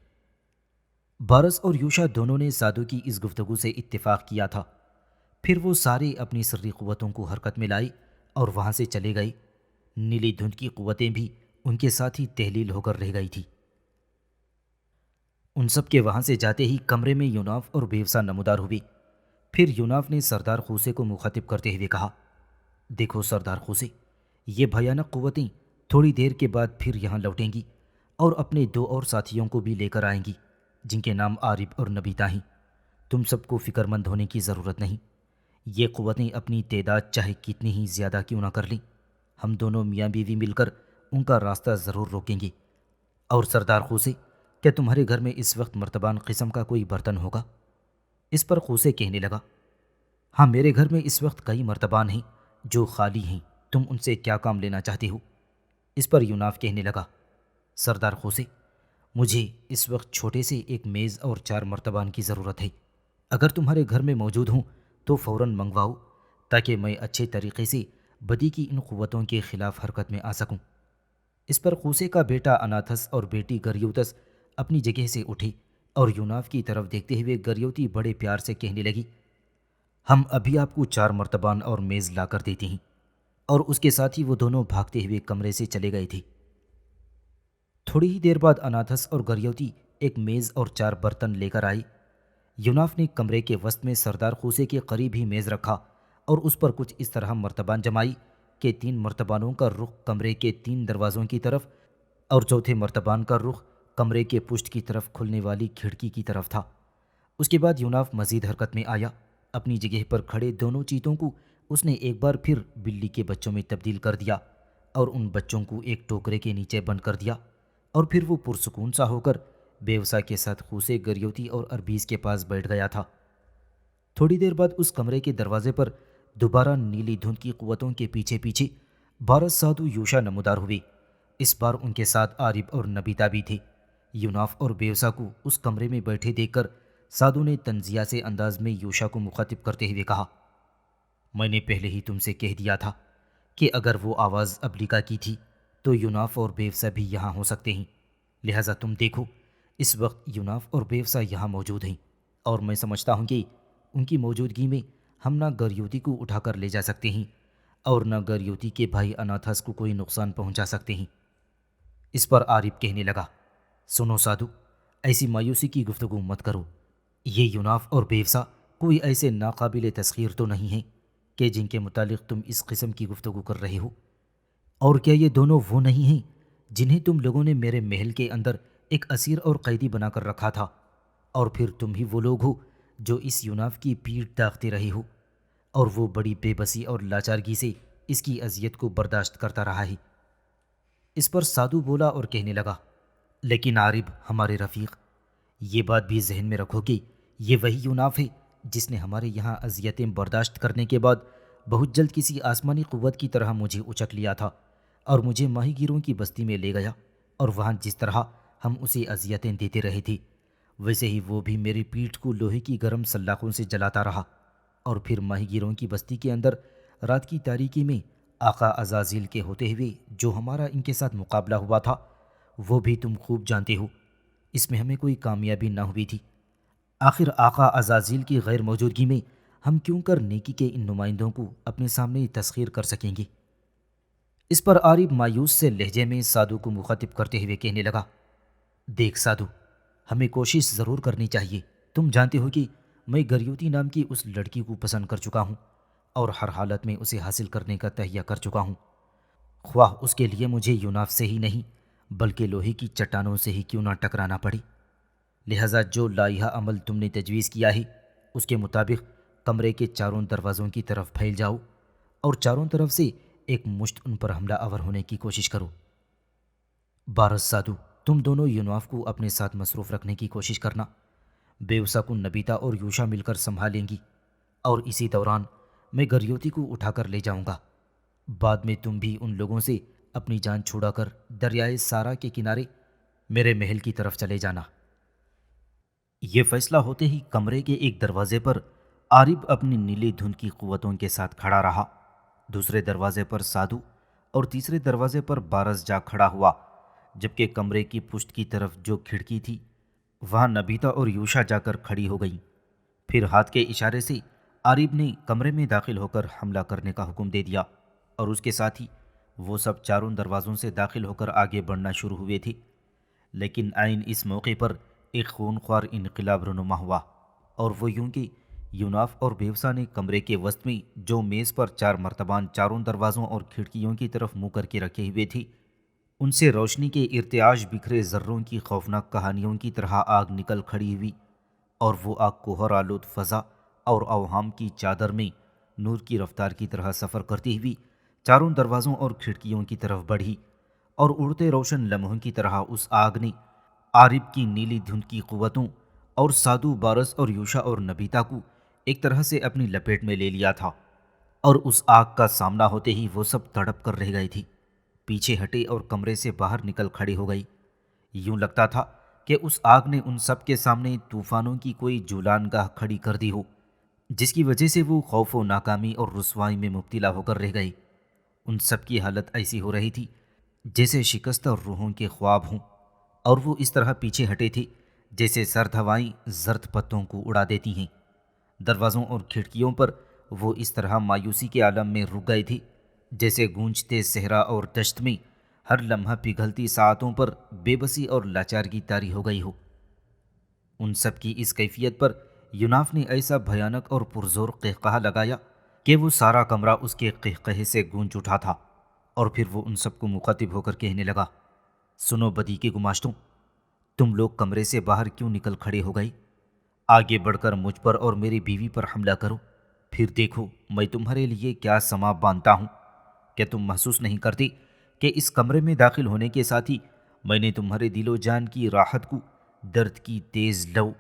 A: بارس اور یوشا دونوں نے سادو کی اس گفتگو سے اتفاق کیا تھا۔ پھر وہ سارے اپنی سری قوتوں کو حرکت میں لائے اور وہاں سے چلے گئے۔ نیلی دھند کی قوتیں بھی ان کے ساتھ ہی تحلیل ہو کر رہ گئی تھی۔ ان سب کے وہاں سے جاتے ہی کمرے میں یوناف اور بیوسا نمودار ہوئے۔ پھر یوناف نے سردار خوسے کو مخاطب کرتے ہوئے کہا، دیکھو سردار خوسے، یہ بھیانک قوتیں تھوڑی دیر کے بعد پھر یہاں لوٹیں گی اور اپنے 2 اور ساتھیوں کو بھی لے کر آئیں گی جن کے نام عارب اور نبیتا ہیں۔ تم سب کو فکر مند ہونے کی ضرورت نہیں۔ یہ قوتیں اپنی تعداد چاہے کتنی ہی زیادہ کیوں نہ کر لیں، ہم دونوں میاں بیوی مل کر ان کا راستہ ضرور روکیں گے۔ اور سردار خوسے، کیا تمہارے گھر میں اس وقت مرتبان قسم کا کوئی برتن ہوگا؟ اس پر خوسے کہنے لگا، ہاں میرے گھر میں اس وقت کئی مرتبان ہیں جو خالی ہیں، تم ان سے کیا کام لینا چاہتے ہو؟ اس پر یوناف کہنے لگا، سردار خوسے، مجھے اس وقت چھوٹے سے ایک میز اور 4 مرتبان کی ضرورت ہے۔ اگر تمہارے گھر میں موجود ہوں تو فوراً منگواؤ تاکہ میں اچھے طریقے سے بدی کی ان قوتوں کے خلاف حرکت میں آ سکوں۔ اس پر خوسے کا بیٹا اناتھس اور بیٹی گریوتس اپنی جگہ سے اٹھے اور یوناف کی طرف دیکھتے ہوئے گریوتی بڑے پیار سے کہنے لگی، ہم ابھی آپ کو 4 مرتبان اور میز لا کر دیتے ہیں۔ اور اس کے ساتھ ہی وہ دونوں بھاگتے ہوئے کمرے سے چلے گئے تھے۔ تھوڑی ہی دیر بعد اناتھس اور گریوتی ایک میز اور 4 برتن لے کر آئی۔ یوناف نے کمرے کے وسط میں سردار خوسے کے قریب ہی میز رکھا اور اس پر کچھ اس طرح مرتبان جمائی کہ 3 مرتبانوں کا رخ کمرے کے 3 دروازوں کی طرف اور چوتھے مرتبان کا رخ کمرے کے پشت کی طرف کھلنے والی کھڑکی کی طرف تھا۔ اس کے بعد یوناف مزید حرکت میں آیا۔ اپنی جگہ پر کھڑے دونوں چیتوں کو اس نے ایک بار پھر بلی کے بچوں میں تبدیل کر دیا اور ان بچوں کو ایک ٹوکرے کے نیچے بند کر دیا، اور پھر وہ پرسکون سا ہو کر بیوسا کے ساتھ خوسے، گریوتی اور اربیز کے پاس بیٹھ گیا تھا۔ تھوڑی دیر بعد اس کمرے کے دروازے پر دوبارہ نیلی دھند کی قوتوں کے پیچھے پیچھے بارس، سادو، یوشا نمودار ہوئے۔ اس بار ان کے ساتھ عارب اور نبیتا بھی تھے۔ یوناف اور بیوسا کو اس کمرے میں بیٹھے دیکھ کر سادو نے تنزیہ سے انداز میں یوشا کو مخاطب کرتے ہوئے کہا، میں نے پہلے ہی تم سے کہہ دیا تھا کہ اگر وہ آواز ابلیکا کی تھی تو یوناف اور بیوسا بھی یہاں ہو سکتے ہیں، لہٰذا تم دیکھو اس وقت یوناف اور بیوسا یہاں موجود ہیں، اور میں سمجھتا ہوں کہ ان کی موجودگی میں ہم نہ گریوتی کو اٹھا کر لے جا سکتے ہیں اور نہ گریوتی کے بھائی اناتھس کو کوئی نقصان پہنچا سکتے ہیں۔ اس پر عارب کہنے لگا، سنو سادو، ایسی مایوسی کی گفتگو مت کرو۔ یہ یوناف اور بیوسا کوئی ایسے ناقابل تسخیر تو نہیں ہیں کہ جن کے متعلق تم اس قسم کی گفتگو کر رہے ہو؟ اور کیا یہ دونوں وہ نہیں ہیں جنہیں تم لوگوں نے میرے محل کے اندر ایک اسیر اور قیدی بنا کر رکھا تھا؟ اور پھر تم ہی وہ لوگ ہو جو اس یوناف کی پیٹھ داغتے رہے ہو، اور وہ بڑی بے بسی اور لاچارگی سے اس کی اذیت کو برداشت کرتا رہا ہے۔ اس پر سادو بولا اور کہنے لگا، لیکن عارب ہمارے رفیق، یہ بات بھی ذہن میں رکھو کہ یہ وہی یوناف ہے جس نے ہمارے یہاں اذیتیں برداشت کرنے کے بعد بہت جلد کسی آسمانی قوت کی طرح مجھے اچک لیا تھا اور مجھے ماہی گیروں کی بستی میں لے گیا، اور وہاں جس طرح ہم اسے اذیتیں دیتے رہے تھے ویسے ہی وہ بھی میری پیٹھ کو لوہے کی گرم سلاخوں سے جلاتا رہا، اور پھر ماہی گیروں کی بستی کے اندر رات کی تاریکی میں آقا عزازیل کے ہوتے ہوئے جو ہمارا ان کے ساتھ مقابلہ ہوا تھا وہ بھی تم خوب جانتے ہو، اس میں ہمیں کوئی کامیابی نہ ہوئی تھی۔ آخر آقا عزازیل کی غیر موجودگی میں ہم کیوں کر نیکی کے ان نمائندوں کو اپنے سامنے تسخیر کر سکیں گے؟ اس پر عارب مایوس سے لہجے میں سادو کو مخاطب کرتے ہوئے کہنے لگا، دیکھ سادو، ہمیں کوشش ضرور کرنی چاہیے۔ تم جانتے ہو کہ میں گریوتی نام کی اس لڑکی کو پسند کر چکا ہوں اور ہر حالت میں اسے حاصل کرنے کا تہیہ کر چکا ہوں، خواہ اس کے لیے مجھے یوناف سے ہی نہیں بلکہ لوہے کی چٹانوں سے ہی کیوں نہ ٹکرانا پڑے۔ لہٰذا جو لائحہ عمل تم نے تجویز کیا ہے اس کے مطابق کمرے کے چاروں دروازوں کی طرف پھیل جاؤ اور چاروں طرف سے ایک مشت ان پر حملہ آور ہونے کی کوشش کرو۔ بارس، سادو، تم دونوں یوناف کو اپنے ساتھ مصروف رکھنے کی کوشش کرنا، بیوسا کو نبیتا اور یوشا مل کر سنبھالیں گی، اور اسی دوران میں گریوتی کو اٹھا کر لے جاؤں گا۔ بعد میں تم بھی ان لوگوں سے اپنی جان چھڑا کر دریائے سارا کے کنارے میرے محل کی طرف چلے جانا۔ یہ فیصلہ ہوتے ہی کمرے کے ایک دروازے پر عارب اپنی نیلی دھند کی قوتوں کے ساتھ کھڑا رہا، دوسرے دروازے پر سادھو اور تیسرے دروازے پر بارس جا کھڑا ہوا، جبکہ کمرے کی پشت کی طرف جو کھڑکی تھی وہاں نبیتا اور یوشا جا کر کھڑی ہو گئیں۔ پھر ہاتھ کے اشارے سے عارب نے کمرے میں داخل ہو کر حملہ کرنے کا حکم دے دیا، اور اس کے ساتھ ہی وہ سب چاروں دروازوں سے داخل ہو کر آگے بڑھنا شروع ہوئے تھے۔ لیکن عین اس موقع پر ایک خونخوار انقلاب رونما ہوا، اور وہ یوں کہ یوناف اور بیوسا نے کمرے کے وسط میں جو میز پر 4 مرتبان چاروں دروازوں اور کھڑکیوں کی طرف منہ کر کے رکھے ہوئے تھی، ان سے روشنی کے ارتعاش بکھرے ذروں کی خوفناک کہانیوں کی طرح آگ نکل کھڑی ہوئی، اور وہ آگ کوہر آلود فضا اور اوہام کی چادر میں نور کی رفتار کی طرح سفر کرتی ہوئی چاروں دروازوں اور کھڑکیوں کی طرف بڑھی، اور اڑتے روشن لمحوں کی طرح اس آگ نے عارب کی نیلی دھند کی قوتوں اور سادو، بارس اور یوشا اور نبیتا کو ایک طرح سے اپنی لپیٹ میں لے لیا تھا، اور اس آگ کا سامنا ہوتے ہی وہ سب تڑپ کر رہ گئے تھی، پیچھے ہٹے اور کمرے سے باہر نکل کھڑی ہو گئی۔ یوں لگتا تھا کہ اس آگ نے ان سب کے سامنے طوفانوں کی کوئی جولان گاہ کھڑی کر دی ہو، جس کی وجہ سے وہ خوف و ناکامی اور رسوائی میں مبتلا ہو کر رہ گئے۔ ان سب کی حالت ایسی ہو رہی تھی جیسے شکستہ روحوں کے خواب ہوں، اور وہ اس طرح پیچھے ہٹے تھے جیسے سرد ہوائیں زرد پتوں کو اڑا دیتی ہیں۔ دروازوں اور کھڑکیوں پر وہ اس طرح مایوسی کے عالم میں رک گئے تھے جیسے گونجتے صحرا اور دشت میں ہر لمحہ پگھلتی ساعتوں پر بے بسی اور لاچارگی طاری ہو گئی ہو۔ ان سب کی اس کیفیت پر یوناف نے ایسا بھیانک اور پرزور قہقہہ لگایا کہ وہ سارا کمرہ اس کے قہقہے سے گونج اٹھا تھا، اور پھر وہ ان سب کو مخاطب ہو کر کہنے لگا، سنو بدی کے گماشتوں، تم لوگ کمرے سے باہر کیوں نکل کھڑے ہو گئے؟ آگے بڑھ کر مجھ پر اور میری بیوی پر حملہ کرو، پھر دیکھو میں تمہارے لیے کیا سما باندھتا ہوں۔ کیا تم محسوس نہیں کرتے کہ اس کمرے میں داخل ہونے کے ساتھ ہی میں نے تمہارے دل و جان کی راحت کو درد کی تیز لو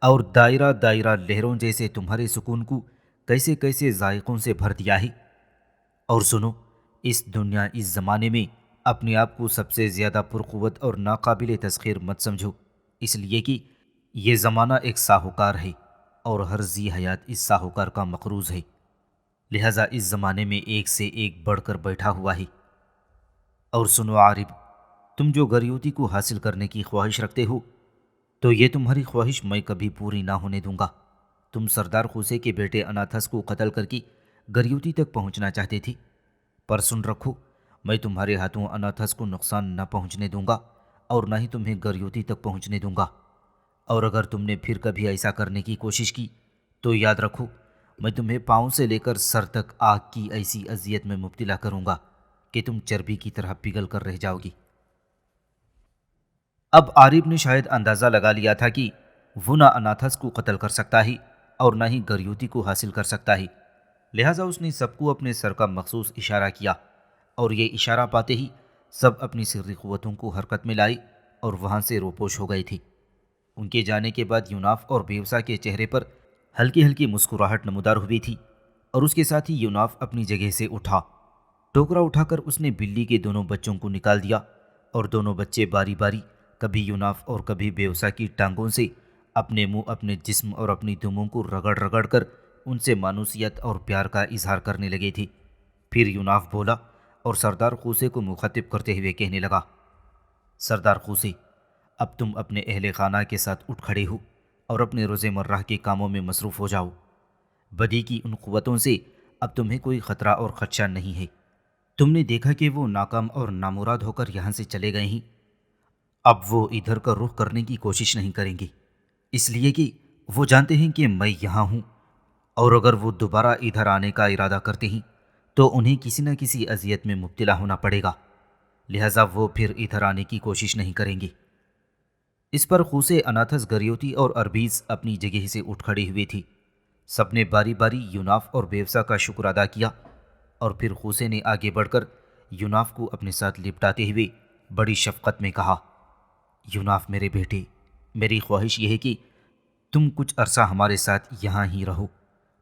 A: اور دائرہ دائرہ لہروں جیسے تمہارے سکون کو کیسے کیسے ذائقوں سے بھر دیا ہے؟ اور سنو، اس دنیا، اس زمانے میں اپنے آپ کو سب سے زیادہ پرقوت اور ناقابل تسخیر مت سمجھو، اس لیے کہ یہ زمانہ ایک ساہوکار ہے، اور ہر ذی حیات اس ساہوکار کا مقروض ہے، لہٰذا اس زمانے میں ایک سے ایک بڑھ کر بیٹھا ہوا ہے۔ اور سنو عارب، تم جو گریوتی کو حاصل کرنے کی خواہش رکھتے ہو، تو یہ تمہاری خواہش میں کبھی پوری نہ ہونے دوں گا۔ تم سردار خوسے کے بیٹے اناتھس کو قتل کر کے گریوتی تک پہنچنا چاہتے تھے، پر سن رکھو، میں تمہارے ہاتھوں اناتھس کو نقصان نہ پہنچنے دوں گا، اور نہ ہی تمہیں گریوتی تک پہنچنے دوں گا۔ اور اگر تم نے پھر کبھی ایسا کرنے کی کوشش کی تو یاد رکھو، میں تمہیں پاؤں سے لے کر سر تک آگ کی ایسی اذیت میں مبتلا کروں گا کہ تم چربی کی طرح پگھل کر رہ جاؤ گی۔ اب عارب نے شاید اندازہ لگا لیا تھا کہ وہ نہ اناتھس کو قتل کر سکتا ہے اور نہ ہی گریوتی کو حاصل کر سکتا ہے، لہٰذا اس نے سب کو اپنے سر کا مخصوص اشارہ کیا، اور یہ اشارہ پاتے ہی سب اپنی سری قوتوں کو حرکت میں لائے اور وہاں سے روپوش ہو گئے تھے۔ ان کے جانے کے بعد یوناف اور بیوسا کے چہرے پر ہلکی ہلکی مسکراہٹ نمودار ہوئی تھی، اور اس کے ساتھ ہی یوناف اپنی جگہ سے اٹھا، ٹوکرا اٹھا کر اس نے بلی کے دونوں بچوں کو نکال دیا، اور دونوں بچے باری باری کبھی یوناف اور کبھی بیوسا کی ٹانگوں سے اپنے منہ، اپنے جسم اور اپنی دموں کو رگڑ رگڑ کر ان سے مانوسیت اور پیار کا اظہار کرنے لگے تھے۔ پھر یوناف بولا اور سردار خوسے کو مخاطب کرتے ہوئے کہنے لگا، سردار خوسے، اب تم اپنے اہل خانہ کے ساتھ اٹھ کھڑے ہو اور اپنے روز مرہ کے کاموں میں مصروف ہو جاؤ۔ بدی کی ان قوتوں سے اب تمہیں کوئی خطرہ اور خدشہ نہیں ہے۔ تم نے دیکھا کہ وہ ناکام اور نامراد ہو کر یہاں سے چلے گئے ہیں، اب وہ ادھر کا رخ کرنے کی کوشش نہیں کریں گے، اس لیے کہ وہ جانتے ہیں کہ میں یہاں ہوں، اور اگر وہ دوبارہ ادھر آنے کا ارادہ کرتے ہیں تو انہیں کسی نہ کسی اذیت میں مبتلا ہونا پڑے گا، لہٰذا وہ پھر ادھر آنے کی کوشش نہیں کریں گے۔ اس پر خوسے، اناتھس، گریوتی اور اربیز اپنی جگہ سے اٹھ کھڑی ہوئی تھی۔ سب نے باری باری یوناف اور بیوسا کا شکر ادا کیا، اور پھر خوسے نے آگے بڑھ کر یوناف کو اپنے ساتھ لپٹاتے ہوئے بڑی شفقت میں کہا، یوناف میرے بیٹے، میری خواہش یہ ہے کہ تم کچھ عرصہ ہمارے ساتھ یہاں ہی رہو۔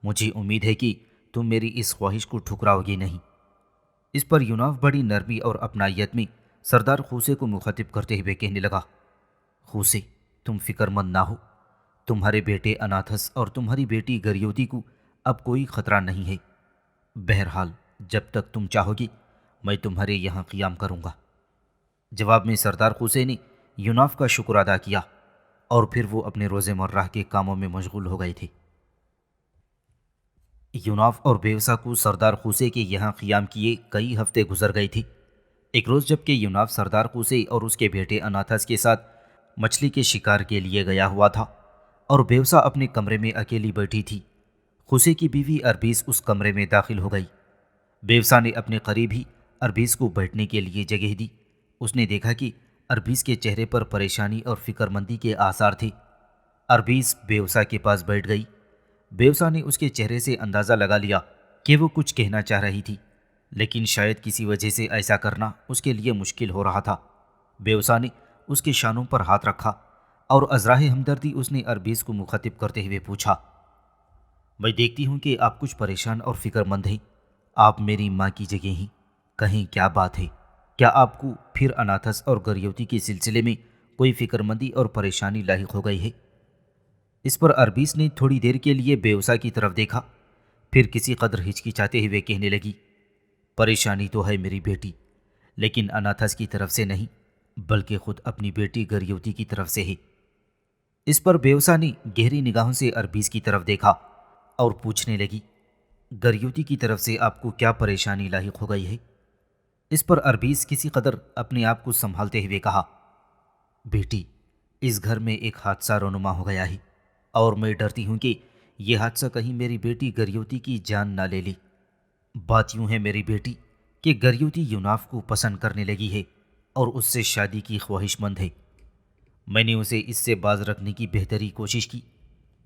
A: مجھے امید ہے کہ تم میری اس خواہش کو ٹھکراؤ گے نہیں۔ اس پر یوناف بڑی نرمی اور اپنائیت میں سردار خوسے کو مخاطب کرتے ہوئے کہنے لگا، خوسے، تم فکر مند نہ ہو۔ تمہارے بیٹے اناتھس اور تمہاری بیٹی گریودی کو اب کوئی خطرہ نہیں ہے۔ بہرحال جب تک تم چاہو گی میں تمہارے یہاں قیام کروں گا۔ جواب میں سردار خوسے نے یوناف کا شکر ادا کیا اور پھر وہ اپنے روز مرہ کے کاموں میں مشغول ہو گئے تھے۔ یوناف اور بیوسا کو سردار خوسے کے یہاں قیام کیے کئی ہفتے گزر گئے تھے۔ ایک روز جب کہ یوناف سردار خوسے اور اس کے بیٹے اناتھس کے ساتھ مچھلی کے شکار کے لیے گیا ہوا تھا اور بیوسا اپنے کمرے میں اکیلی بیٹھی تھی، خوسے کی بیوی اربیز اس کمرے میں داخل ہو گئی۔ بیوسا نے اپنے قریب ہی اربیز کو بیٹھنے کے لیے جگہ دی۔ اس نے دیکھا کہ اربیز کے چہرے پر پریشانی اور فکر مندی کے آثار تھے۔ اربیز بیوسا کے پاس بیٹھ گئی۔ بیوسا نے اس کے چہرے سے اندازہ لگا لیا کہ وہ کچھ کہنا چاہ رہی تھی، لیکن شاید کسی وجہ سے ایسا کرنا اس کے لیے مشکل ہو رہا تھا۔ بیوسا نے اس کے شانوں پر ہاتھ رکھا اور ازراہ ہمدردی اس نے اربیز کو مخاطب کرتے ہوئے پوچھا، میں دیکھتی ہوں کہ آپ کچھ پریشان اور فکر مند ہیں۔ آپ میری ماں کی جگہ ہیں، کہیں کیا بات ہے؟ کیا آپ کو پھر اناتھس اور گریوتی کے سلسلے میں کوئی فکر مندی اور پریشانی لاحق ہو گئی ہے؟ اس پر اربیز نے تھوڑی دیر کے لیے بیوسا کی طرف دیکھا، پھر کسی قدر ہچکچاتے ہوئے کہنے لگی، پریشانی تو ہے میری بیٹی، لیکن اناتھس کی طرف سے نہیں بلکہ خود اپنی بیٹی گریوتی کی طرف سے ہے۔ اس پر بیوسا نے گہری نگاہوں سے اربیز کی طرف دیکھا اور پوچھنے لگی، گریوتی کی طرف سے آپ کو کیا پریشانی لاحق ہو گئی ہے؟ اس پر اربیز کسی قدر اپنے آپ کو سنبھالتے ہوئے کہا، بیٹی، اس گھر میں ایک حادثہ رونما ہو گیا ہے اور میں ڈرتی ہوں کہ یہ حادثہ کہیں میری بیٹی گریوتی کی جان نہ لے لے۔ بات یوں ہے میری بیٹی کہ گریوتی یوناف کو پسند کرنے لگی ہے اور اس سے شادی کی خواہش مند ہے۔ میں نے اسے اس سے باز رکھنے کی بہتری کوشش کی۔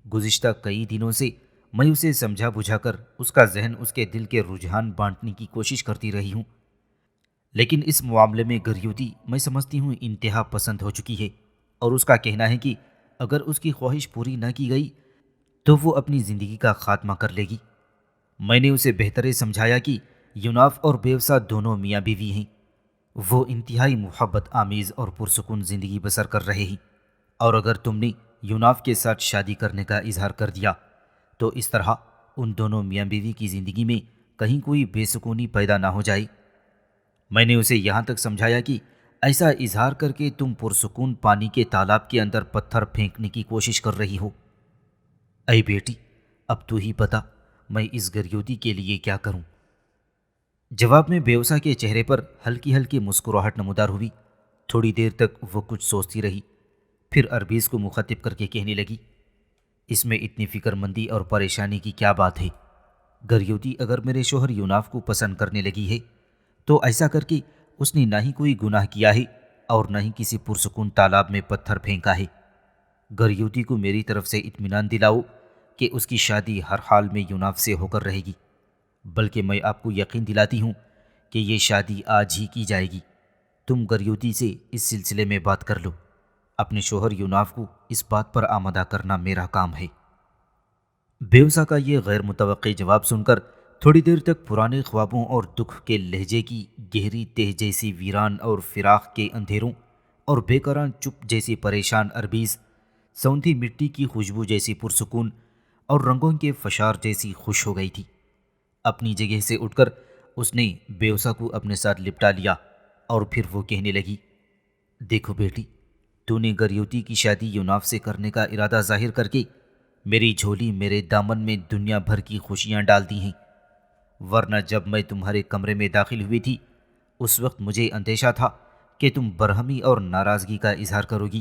A: گزشتہ کئی دنوں سے میں اسے سمجھا بجھا کر اس کا ذہن اس کے دل کے رجحان بانٹنے کی کوشش کرتی رہی ہوں، لیکن اس معاملے میں گریوتی میں سمجھتی ہوں انتہا پسند ہو چکی ہے اور اس کا کہنا ہے کہ اگر اس کی خواہش پوری نہ کی گئی تو وہ اپنی زندگی کا خاتمہ کر لے گی۔ میں نے اسے بہتر سمجھایا کہ یوناف اور بیوسا دونوں میاں بیوی ہیں، وہ انتہائی محبت آمیز اور پرسکون زندگی بسر کر رہے ہیں، اور اگر تم نے یوناف کے ساتھ شادی کرنے کا اظہار کر دیا تو اس طرح ان دونوں میاں بیوی کی زندگی میں کہیں کوئی بے سکونی پیدا نہ ہو جائے۔ میں نے اسے یہاں تک سمجھایا کہ ایسا اظہار کر کے تم پرسکون پانی کے تالاب کے اندر پتھر پھینکنے کی کوشش کر رہی ہو۔ اے بیٹی، اب تو ہی بتا میں اس گریوتی کے لیے کیا کروں؟ جواب میں بیوسا کے چہرے پر ہلکی ہلکی مسکراہٹ نمودار ہوئی۔ تھوڑی دیر تک وہ کچھ سوچتی رہی، پھر اربیز کو مخاطب کر کے کہنے لگی، اس میں اتنی فکر مندی اور پریشانی کی کیا بات ہے؟ گریوتی اگر میرے شوہر یوناف کو پسند کرنے لگی ہے تو ایسا کر کے اس نے نہ ہی کوئی گناہ کیا ہے اور نہ ہی کسی پرسکون تالاب میں پتھر پھینکا ہے۔ گریوتی کو میری طرف سے اطمینان دلاؤ کہ اس کی شادی ہر حال میں یوناف سے ہو کر رہے گی، بلکہ میں آپ کو یقین دلاتی ہوں کہ یہ شادی آج ہی کی جائے گی۔ تم گریوتی سے اس سلسلے میں بات کر لو، اپنے شوہر یوناف کو اس بات پر آمادہ کرنا میرا کام ہے۔ بیوسا کا یہ غیر متوقع جواب سن کر تھوڑی دیر تک پرانے خوابوں اور دکھ کے لہجے کی گہری تہ جیسی ویران اور فراق کے اندھیروں اور بے قرار چپ جیسی پریشان اربیز، سوندھی مٹی کی خوشبو جیسی پرسکون اور رنگوں کے فشار جیسی خوش ہو گئی تھی۔ اپنی جگہ سے اٹھ کر اس نے بیوسا کو اپنے ساتھ لپٹا لیا اور پھر وہ کہنے لگی، دیکھو بیٹی، تو نے گریوتی کی شادی یوناف سے کرنے کا ارادہ ظاہر کر کے میری جھولی میرے دامن میں دنیا بھر کی خوشیاں ڈال دی ہیں، ورنہ جب میں تمہارے کمرے میں داخل ہوئی تھی اس وقت مجھے اندیشہ تھا کہ تم برہمی اور ناراضگی کا اظہار کرو گی،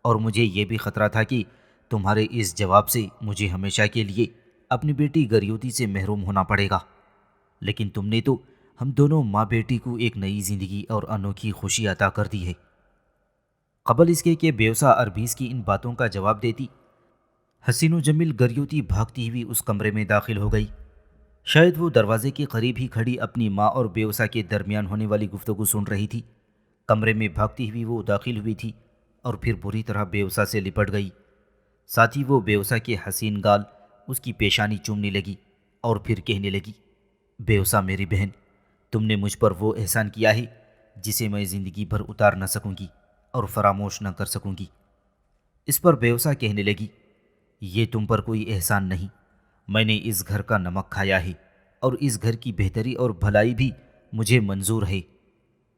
A: اور مجھے یہ بھی خطرہ تھا کہ تمہارے اس جواب سے مجھے ہمیشہ کے لیے اپنی بیٹی گریوتی سے محروم ہونا پڑے گا، لیکن تم نے تو ہم دونوں ماں بیٹی کو ایک نئی زندگی اور انوکھی خوشی عطا کر دی ہے۔ قبل اس کے کہ بیوسا اربیز کی ان باتوں کا جواب دیتی، حسین و جمیل گریوتی بھاگتی ہوئی اس کمرے میں داخل ہو گئی۔ شاید وہ دروازے کے قریب ہی کھڑی اپنی ماں اور بیوسا کے درمیان ہونے والی گفتگو سن رہی تھی۔ کمرے میں بھاگتی ہوئی وہ داخل ہوئی تھی اور پھر بری طرح بیوسا سے لپٹ گئی۔ ساتھ ہی وہ بیوسا کے حسین گال اس کی پیشانی چومنے لگی اور پھر کہنے لگی، بیوسا میری بہن، تم نے مجھ پر وہ احسان کیا ہے جسے میں زندگی بھر اتار نہ سکوں گی اور فراموش نہ کر سکوں گی۔ اس پر بیوسا کہنے لگی، یہ تم پر کوئی احسان نہیں، میں نے اس گھر کا نمک کھایا ہے اور اس گھر کی بہتری اور بھلائی بھی مجھے منظور ہے۔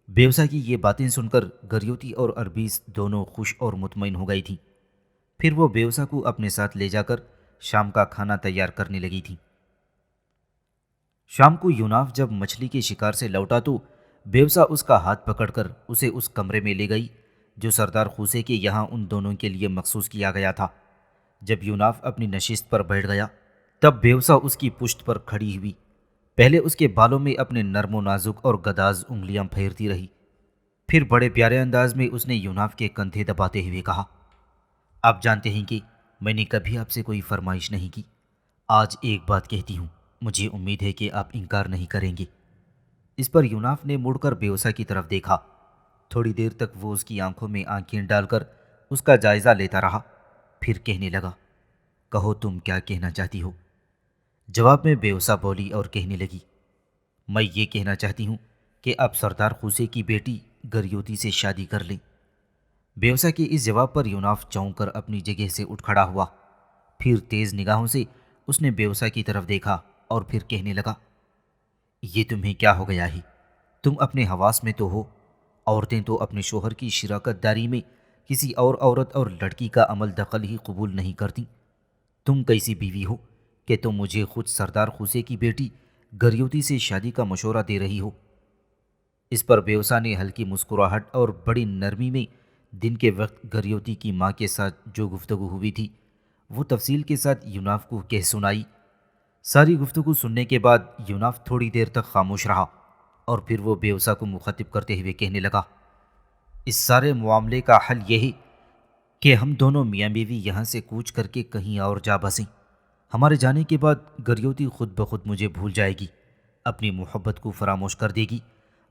A: بیوسا کی یہ باتیں سن کر گریوتی اور اربیز دونوں خوش اور مطمئن ہو گئی تھیں۔ پھر وہ بیوسا کو اپنے ساتھ لے جا کر شام کا کھانا تیار کرنے لگی تھیں۔ شام کو یوناف جب مچھلی کے شکار سے لوٹا تو بیوسا اس کا ہاتھ پکڑ کر اسے اس کمرے میں لے گئی جو سردار خوسے کے یہاں ان دونوں کے لیے مخصوص کیا گیا تھا۔ جب یوناف اپنی نشست پر بیٹھ گیا تب بیوسا اس کی پشت پر کھڑی ہوئی، پہلے اس کے بالوں میں اپنے نرم و نازک اور گداز انگلیاں پھیرتی رہی، پھر بڑے پیارے انداز میں اس نے یوناف کے کندھے دباتے ہوئے کہا، آپ جانتے ہیں کہ میں نے کبھی آپ سے کوئی فرمائش نہیں کی، آج ایک بات کہتی ہوں، مجھے امید ہے کہ آپ انکار نہیں کریں گے۔ اس پر یوناف نے مڑ کر بیوسا کی طرف دیکھا۔ تھوڑی دیر تک وہ اس کی آنکھوں میں آنکھیں ڈال کر اس کا جائزہ لیتا رہا، پھر کہنے لگا، کہو تم کیا کہنا چاہتی ہو؟ جواب میں بیوسا بولی اور کہنے لگی، میں یہ کہنا چاہتی ہوں کہ آپ سردار خوسے کی بیٹی گریوتی سے شادی کر لیں۔ بیوسا کے اس جواب پر یوناف چونک کر اپنی جگہ سے اٹھ کھڑا ہوا، پھر تیز نگاہوں سے اس نے بیوسا کی طرف دیکھا اور پھر کہنے لگا، یہ تمہیں کیا ہو گیا ہے؟ تم اپنے حواس میں تو ہو؟ عورتیں تو اپنے شوہر کی شراکت داری میں کسی اور عورت اور لڑکی کا عمل دخل ہی قبول نہیں کرتی۔ تم کیسی بیوی ہو کہ تم مجھے خود سردار خوسے کی بیٹی گریوتی سے شادی کا مشورہ دے رہی ہو؟ اس پر بیوسا نے ہلکی مسکراہٹ اور بڑی نرمی میں دن کے وقت گریوتی کی ماں کے ساتھ جو گفتگو ہوئی تھی وہ تفصیل کے ساتھ یوناف کو کہہ سنائی۔ ساری گفتگو سننے کے بعد یوناف تھوڑی دیر تک خاموش رہا اور پھر وہ بیوسا کو مخاطب کرتے ہوئے کہنے لگا، اس سارے معاملے کا حل یہ ہے کہ ہم دونوں میاں بیوی یہاں سے کوچ کر کے کہیں اور جا بسیں۔ ہمارے جانے کے بعد گریوتی خود بخود مجھے بھول جائے گی، اپنی محبت کو فراموش کر دے گی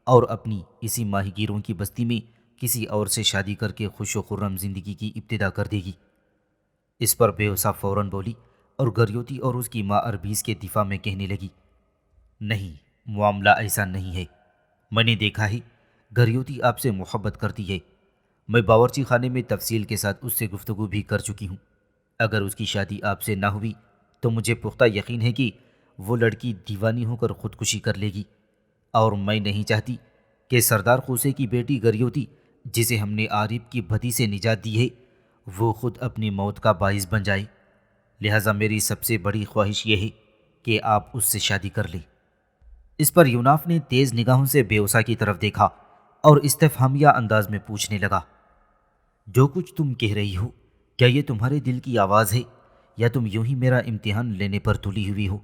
A: اور اپنی اسی ماہی گیروں کی بستی میں کسی اور سے شادی کر کے خوش و خرم زندگی کی ابتدا کر دے گی۔ اس پر بیوسا فوراً بولی اور گریوتی اور اس کی ماں اربیز کے دفاع میں کہنے لگی، نہیں، معاملہ ایسا نہیں ہے، میں نے دیکھا ہے گریوتی آپ سے محبت کرتی ہے، میں باورچی خانے میں تفصیل کے ساتھ اس سے گفتگو بھی کر چکی ہوں، اگر اس کی شادی آپ سے نہ ہوئی تو مجھے پختہ یقین ہے کہ وہ لڑکی دیوانی ہو کر خودکشی کر لے گی، اور میں نہیں چاہتی کہ سردار خوسے کی بیٹی گریوتی جسے ہم نے عارف کی بدی سے نجات دی ہے وہ خود اپنی موت کا باعث بن جائے، لہٰذا میری سب سے بڑی خواہش یہ ہے کہ آپ اس سے شادی کر لیں۔ اس پر یوناف نے تیز نگاہوں سے بیوسا کی طرف دیکھا اور استفہامیہ انداز میں پوچھنے لگا، جو کچھ تم کہہ رہی ہو کیا یہ تمہارے دل کی آواز ہے یا تم یوں ہی میرا امتحان لینے پر تلی ہوئی ہو؟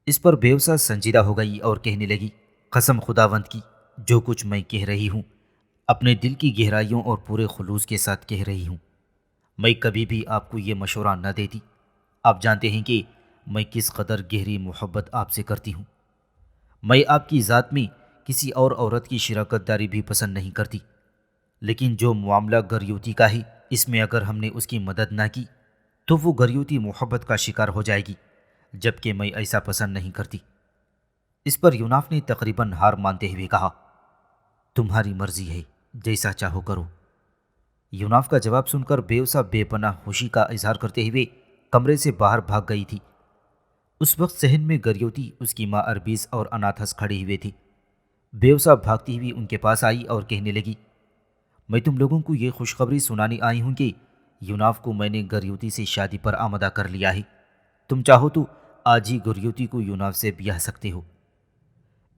A: اس پر بیوسا سنجیدہ ہو گئی اور کہنے لگی، قسم خداوند کی، جو کچھ میں کہہ رہی ہوں اپنے دل کی گہرائیوں اور پورے خلوص کے ساتھ کہہ رہی ہوں، میں کبھی بھی آپ کو یہ مشورہ نہ دیتی، آپ جانتے ہیں کہ میں کس قدر گہری محبت آپ سے کرتی ہوں، میں آپ کی ذات میں کسی اور عورت کی شراکت داری بھی پسند نہیں کرتی، لیکن جو معاملہ گریوتی کا ہے اس میں اگر ہم نے اس کی مدد نہ کی تو وہ گریوتی محبت کا شکار ہو جائے گی، جبکہ میں ایسا پسند نہیں کرتی۔ اس پر یوناف نے تقریباً ہار مانتے ہوئے کہا، تمہاری مرضی ہے، جیسا چاہو کرو۔ یوناف کا جواب سن کر بیوسا بے پناہ خوشی کا اظہار کرتے ہوئے کمرے سے باہر بھاگ گئی تھی۔ اس وقت صحن میں گریوتی، اس کی ماں اربیز اور اناتھس کھڑے ہوئے تھے۔ بیوسا بھاگتی ہوئی ان کے پاس آئی اور کہنے لگی، میں تم لوگوں کو یہ خوشخبری سنانے آئی ہوں کہ یوناف کو میں نے گریوتی سے شادی پر آمادہ کر لیا ہے، تم چاہو تو آج ہی گریوتی کو یوناف سے بیاہ سکتے ہو۔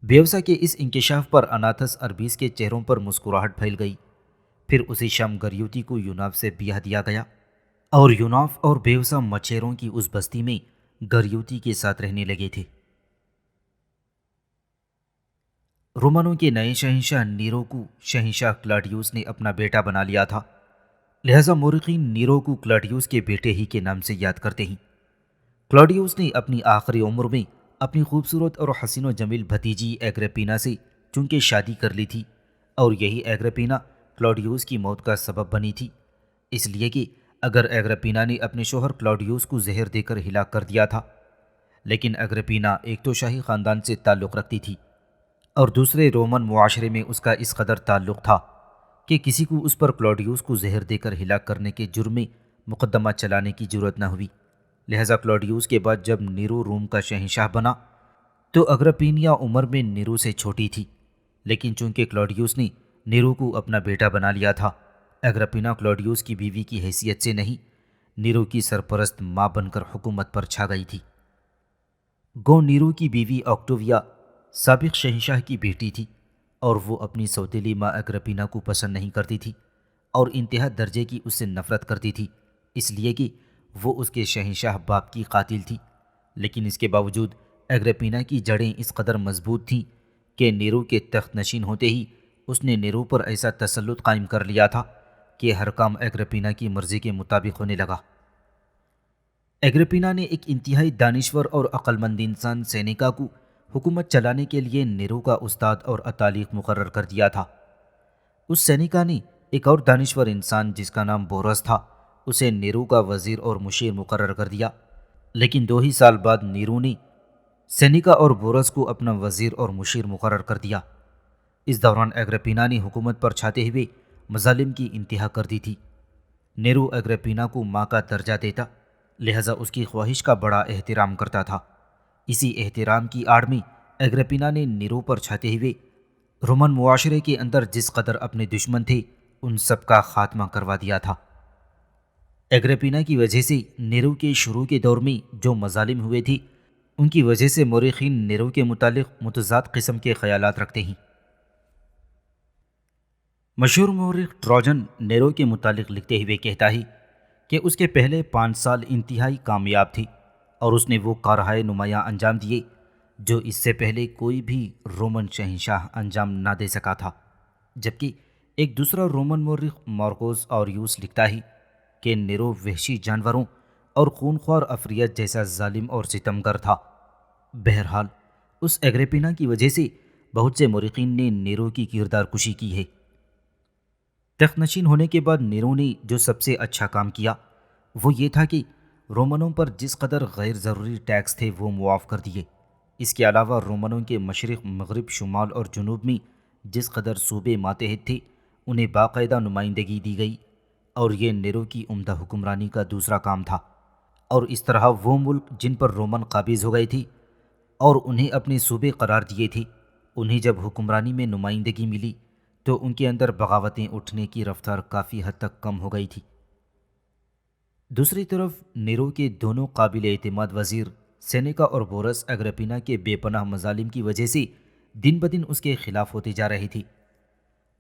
A: بیوسا کے اس انکشاف پر اناتھس اربیز کے چہروں پر مسکراہٹ پھیل گئی، پھر اسی شام گریوتی کو یوناف سے بیاہ دیا گیا اور یوناف اور بیوسا مچھیروں کی اس بستی میں گریوتی کے ساتھ رہنے لگے تھے۔ رومانوں کے نئے شہنشاہ نیرو کو شہنشاہ کلاڈیوس نے اپنا بیٹا بنا لیا تھا، لہذا مورخین نیرو کو کلاڈیوس کے بیٹے ہی کے نام سے یاد کرتے ہیں۔ کلاڈیوس نے اپنی آخری عمر میں اپنی خوبصورت اور حسین و جمیل بھتیجی ایگریپینا سے چونکہ شادی کر لی تھی، اور یہی ایگریپینا کلاڈیوس کی موت کا سبب بنی تھی، اس لیے کہ اگر اگرپینا نے اپنے شوہر کلاڈیوس کو زہر دے کر ہلاک کر دیا تھا، لیکن اگرپینا ایک تو شاہی خاندان سے تعلق رکھتی تھی اور دوسرے رومن معاشرے میں اس کا اس قدر تعلق تھا کہ کسی کو اس پر کلاڈیوس کو زہر دے کر ہلاک کرنے کے جرم میں مقدمہ چلانے کی ضرورت نہ ہوئی۔ لہذا کلاڈیوس کے بعد جب نیرو روم کا شہنشاہ بنا تو اگرپینیا عمر میں نیرو سے چھوٹی تھی، لیکن چونکہ کلاڈیوس نے نیرو کو اپنا بیٹا بنا لیا تھا، اگرپینا کلاڈیوس کی بیوی کی حیثیت سے نہیں، نیرو کی سرپرست ماں بن کر حکومت پر چھا گئی تھی۔ گو نیرو کی بیوی آکٹوویا سابق شہنشاہ کی بیٹی تھی اور وہ اپنی سوتیلی ماں اگرپینا کو پسند نہیں کرتی تھی اور انتہا درجے کی اس سے نفرت کرتی تھی، اس لیے کہ وہ اس کے شہنشاہ باپ کی قاتل تھی۔ لیکن اس کے باوجود اگرپینا کی جڑیں اس قدر مضبوط تھیں کہ نیرو کے تخت نشین ہوتے ہی اس نے نیرو پر ایسا تسلط قائم کر لیا تھا کہ ہر کام اگرپینا کی مرضی کے مطابق ہونے لگا۔ اگرپینا نے ایک انتہائی دانشور اور عقل مند انسان سینیکا کو حکومت چلانے کے لیے نیرو کا استاد اور اتالیق مقرر کر دیا تھا۔ اس سینیکا نے ایک اور دانشور انسان جس کا نام بورس تھا اسے نیرو کا وزیر اور مشیر مقرر کر دیا، لیکن 2 ہی سال بعد نیرو نے سینیکا اور بورس کو اپنا وزیر اور مشیر مقرر کر دیا۔ اس دوران اگرپینا نے حکومت پر چھاتے ہوئے مظالم کی انتہا کر دی تھی۔ نیرو اگرپینا کو ماں کا درجہ دیتا، لہذا اس کی خواہش کا بڑا احترام کرتا تھا۔ اسی احترام کی آڑ میں اگرپینا نے نیرو پر چھاتے ہوئے رومن معاشرے کے اندر جس قدر اپنے دشمن تھے ان سب کا خاتمہ کروا دیا تھا۔ اگرپینا کی وجہ سے نیرو کے شروع کے دور میں جو مظالم ہوئے تھے ان کی وجہ سے مورخین نیرو کے متعلق متضاد قسم کے خیالات رکھتے ہیں۔ مشہور مورخ ٹراجن نیرو کے متعلق لکھتے ہوئے کہتا ہے کہ اس کے پہلے 5 سال انتہائی کامیاب تھے اور اس نے وہ کارہائے نمایاں انجام دیے جو اس سے پہلے کوئی بھی رومن شہنشاہ انجام نہ دے سکا تھا۔ جبکہ ایک دوسرا رومن مورخ مارکوس آوریوس لکھتا ہے کہ نیرو وحشی جانوروں اور خونخوار افریت جیسا ظالم اور ستمگر تھا۔ بہرحال اس اگرپینا کی وجہ سے بہت سے مورخین نے نیرو کی کردار کشی کی ہے۔ تخت نشین ہونے کے بعد نیرو نے جو سب سے اچھا کام کیا وہ یہ تھا کہ رومنوں پر جس قدر غیر ضروری ٹیکس تھے وہ معاف کر دیے۔ اس کے علاوہ رومنوں کے مشرق، مغرب، شمال اور جنوب میں جس قدر صوبے ماتحت تھے انہیں باقاعدہ نمائندگی دی گئی، اور یہ نیرو کی عمدہ حکمرانی کا دوسرا کام تھا۔ اور اس طرح وہ ملک جن پر رومن قابض ہو گئے تھے اور انہیں اپنے صوبے قرار دیے تھے، انہیں جب حکمرانی میں نمائندگی ملی تو ان کے اندر بغاوتیں اٹھنے کی رفتار کافی حد تک کم ہو گئی تھی۔ دوسری طرف نیرو کے دونوں قابل اعتماد وزیر سینیکا اور بورس اگرپینا کے بے پناہ مظالم کی وجہ سے دن بدن اس کے خلاف ہوتے جا رہے تھے۔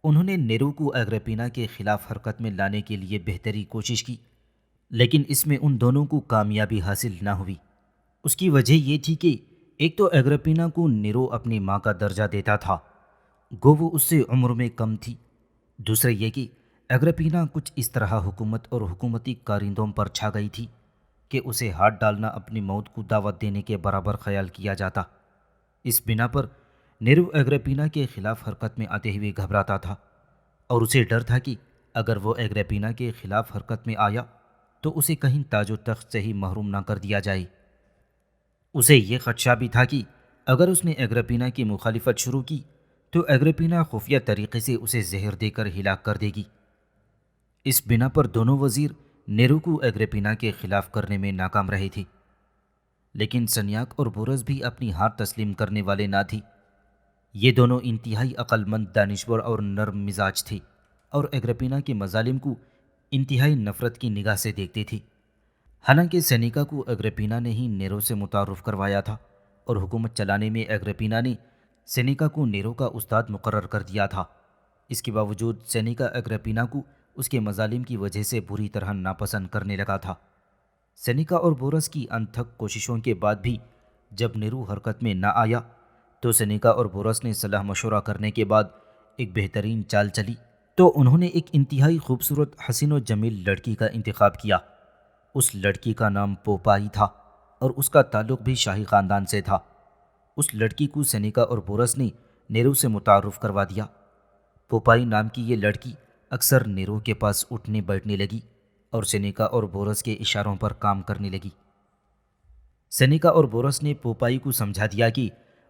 A: انہوں نے نیرو کو اگرپینا کے خلاف حرکت میں لانے کے لیے بہتری کوشش کی، لیکن اس میں ان دونوں کو کامیابی حاصل نہ ہوئی۔ اس کی وجہ یہ تھی کہ ایک تو اگرپینا کو نیرو اپنی ماں کا درجہ دیتا تھا، گو وہ اس سے عمر میں کم تھی۔ دوسرے یہ کہ اگرپینا کچھ اس طرح حکومت اور حکومتی کارندوں پر چھا گئی تھی کہ اسے ہاتھ ڈالنا اپنی موت کو دعوت دینے کے برابر خیال کیا جاتا۔ اس بنا پر نیرو اگرپینا کے خلاف حرکت میں آتے ہوئے گھبراتا تھا اور اسے ڈر تھا کہ اگر وہ اگرپینا کے خلاف حرکت میں آیا تو اسے کہیں تاج و تخت سے ہی محروم نہ کر دیا جائے۔ اسے یہ خدشہ بھی تھا کہ اگر اس نے اگرپینا کی مخالفت شروع کی تو اگرپینا خفیہ طریقے سے اسے زہر دے کر ہلاک کر دے گی۔ اس بنا پر دونوں وزیر نیرو کو اگرپینا کے خلاف کرنے میں ناکام رہے تھے، لیکن سنیاک اور بورس بھی اپنی ہار تسلیم کرنے والے نہ تھے۔ یہ دونوں انتہائی عقل مند، دانشور اور نرم مزاج تھے اور اگرپینا کے مظالم کو انتہائی نفرت کی نگاہ سے دیکھتے تھے۔ حالانکہ سینیکا کو اگرپینا نے ہی نیرو سے متعارف کروایا تھا اور حکومت چلانے میں اگرپینا نے سینیکا کو نیرو کا استاد مقرر کر دیا تھا۔ اس کے باوجود سینیکا اگرپینا کو اس کے مظالم کی وجہ سے بری طرح ناپسند کرنے لگا تھا۔ سینیکا اور بورس کی انتھک کوششوں کے بعد بھی جب نیرو حرکت میں نہ آیا تو سینیکا اور بورس نے صلاح مشورہ کرنے کے بعد ایک بہترین چال چلی تو انہوں نے ایک انتہائی خوبصورت، حسین و جمیل لڑکی کا انتخاب کیا۔ اس لڑکی کا نام پوپائی تھا اور اس کا تعلق بھی شاہی خاندان سے تھا۔ اس لڑکی کو سینیکا اور بورس نے نیرو سے متعارف کروا دیا۔ پوپائی نام کی یہ لڑکی اکثر نیرو کے پاس اٹھنے بیٹھنے لگی اور سینیکا اور بورس کے اشاروں پر کام کرنے لگی۔ سینیکا اور بورس نے پوپائی کو سمجھا دیا کہ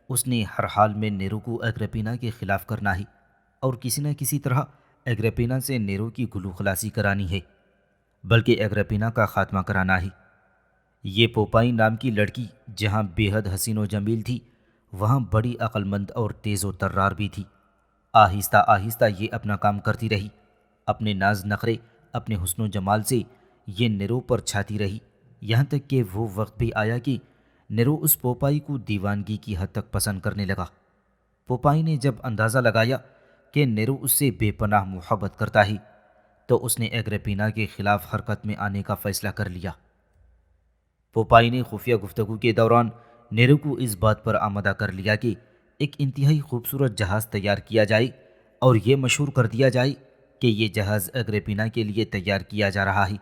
A: اس نے ہر حال میں نیرو کو اگریپینا کے خلاف کرنا ہے اور کسی نہ کسی طرح اگریپینا سے نیرو کی گلو خلاصی کرانی ہے، بلکہ اگریپینا کا خاتمہ کرانا ہے۔ یہ پوپائی نام کی لڑکی جہاں بے حد حسین و جمیل تھی، وہاں بڑی عقل مند اور تیز و ترار بھی تھی۔ آہستہ آہستہ یہ اپنا کام کرتی رہی، اپنے ناز نخرے، اپنے حسن و جمال سے یہ نیرو پر چھاتی رہی، یہاں تک کہ وہ وقت بھی آیا کہ نیرو اس پوپائی کو دیوانگی کی حد تک پسند کرنے لگا۔ پوپائی نے جب اندازہ لگایا کہ نیرو اس سے بے پناہ محبت کرتا ہے تو اس نے اگریپینا کے خلاف حرکت میں آنے کا فیصلہ کر لیا۔ پوپائی نے خفیہ گفتگو کے دوران نیرو کو اس بات پر آمادہ کر لیا کہ ایک انتہائی خوبصورت جہاز تیار کیا جائے اور یہ مشہور کر دیا جائے کہ یہ جہاز اگریپینا کے لیے تیار کیا جا رہا ہے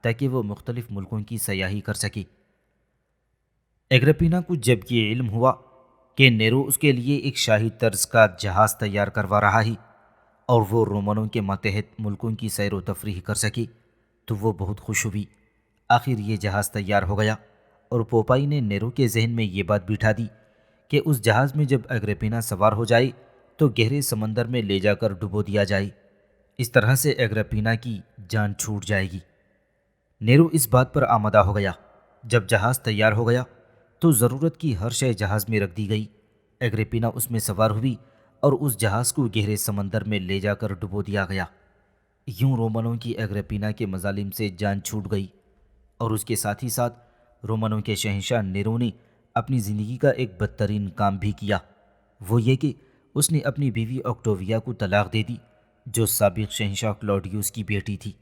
A: تاکہ وہ مختلف ملکوں کی سیاحی کر سکے۔ اگریپینا کو جب یہ علم ہوا کہ نیرو اس کے لیے ایک شاہی طرز کا جہاز تیار کروا رہا ہے اور وہ رومنوں کے ماتحت ملکوں کی سیر و تفریح کر سکے تو وہ بہت خوش ہوئی۔ آخر یہ جہاز تیار ہو گیا اور پوپائی نے نیرو کے ذہن میں یہ بات بٹھا دی کہ اس جہاز میں جب اگریپینا سوار ہو جائے تو گہرے سمندر میں لے جا کر ڈبو دیا جائے، اس طرح سے اگریپینا کی جان چھوٹ جائے گی۔ نیرو اس بات پر آمادہ ہو گیا۔ جب جہاز تیار ہو گیا تو ضرورت کی ہر شے جہاز میں رکھ دی گئی۔ اگریپینا اس میں سوار ہوئی اور اس جہاز کو گہرے سمندر میں لے جا کر ڈبو دیا گیا۔ یوں رومنوں کی اگریپینا کے مظالم سے جان چھوٹ گئی اور اس کے ساتھ ہی ساتھ رومنوں کے شہنشاہ نیرو نے اپنی زندگی کا ایک بدترین کام بھی کیا، وہ یہ کہ اس نے اپنی بیوی آکٹوویا کو طلاق دے دی جو سابق شہنشاہ کلاڈیوس کی بیٹی تھی۔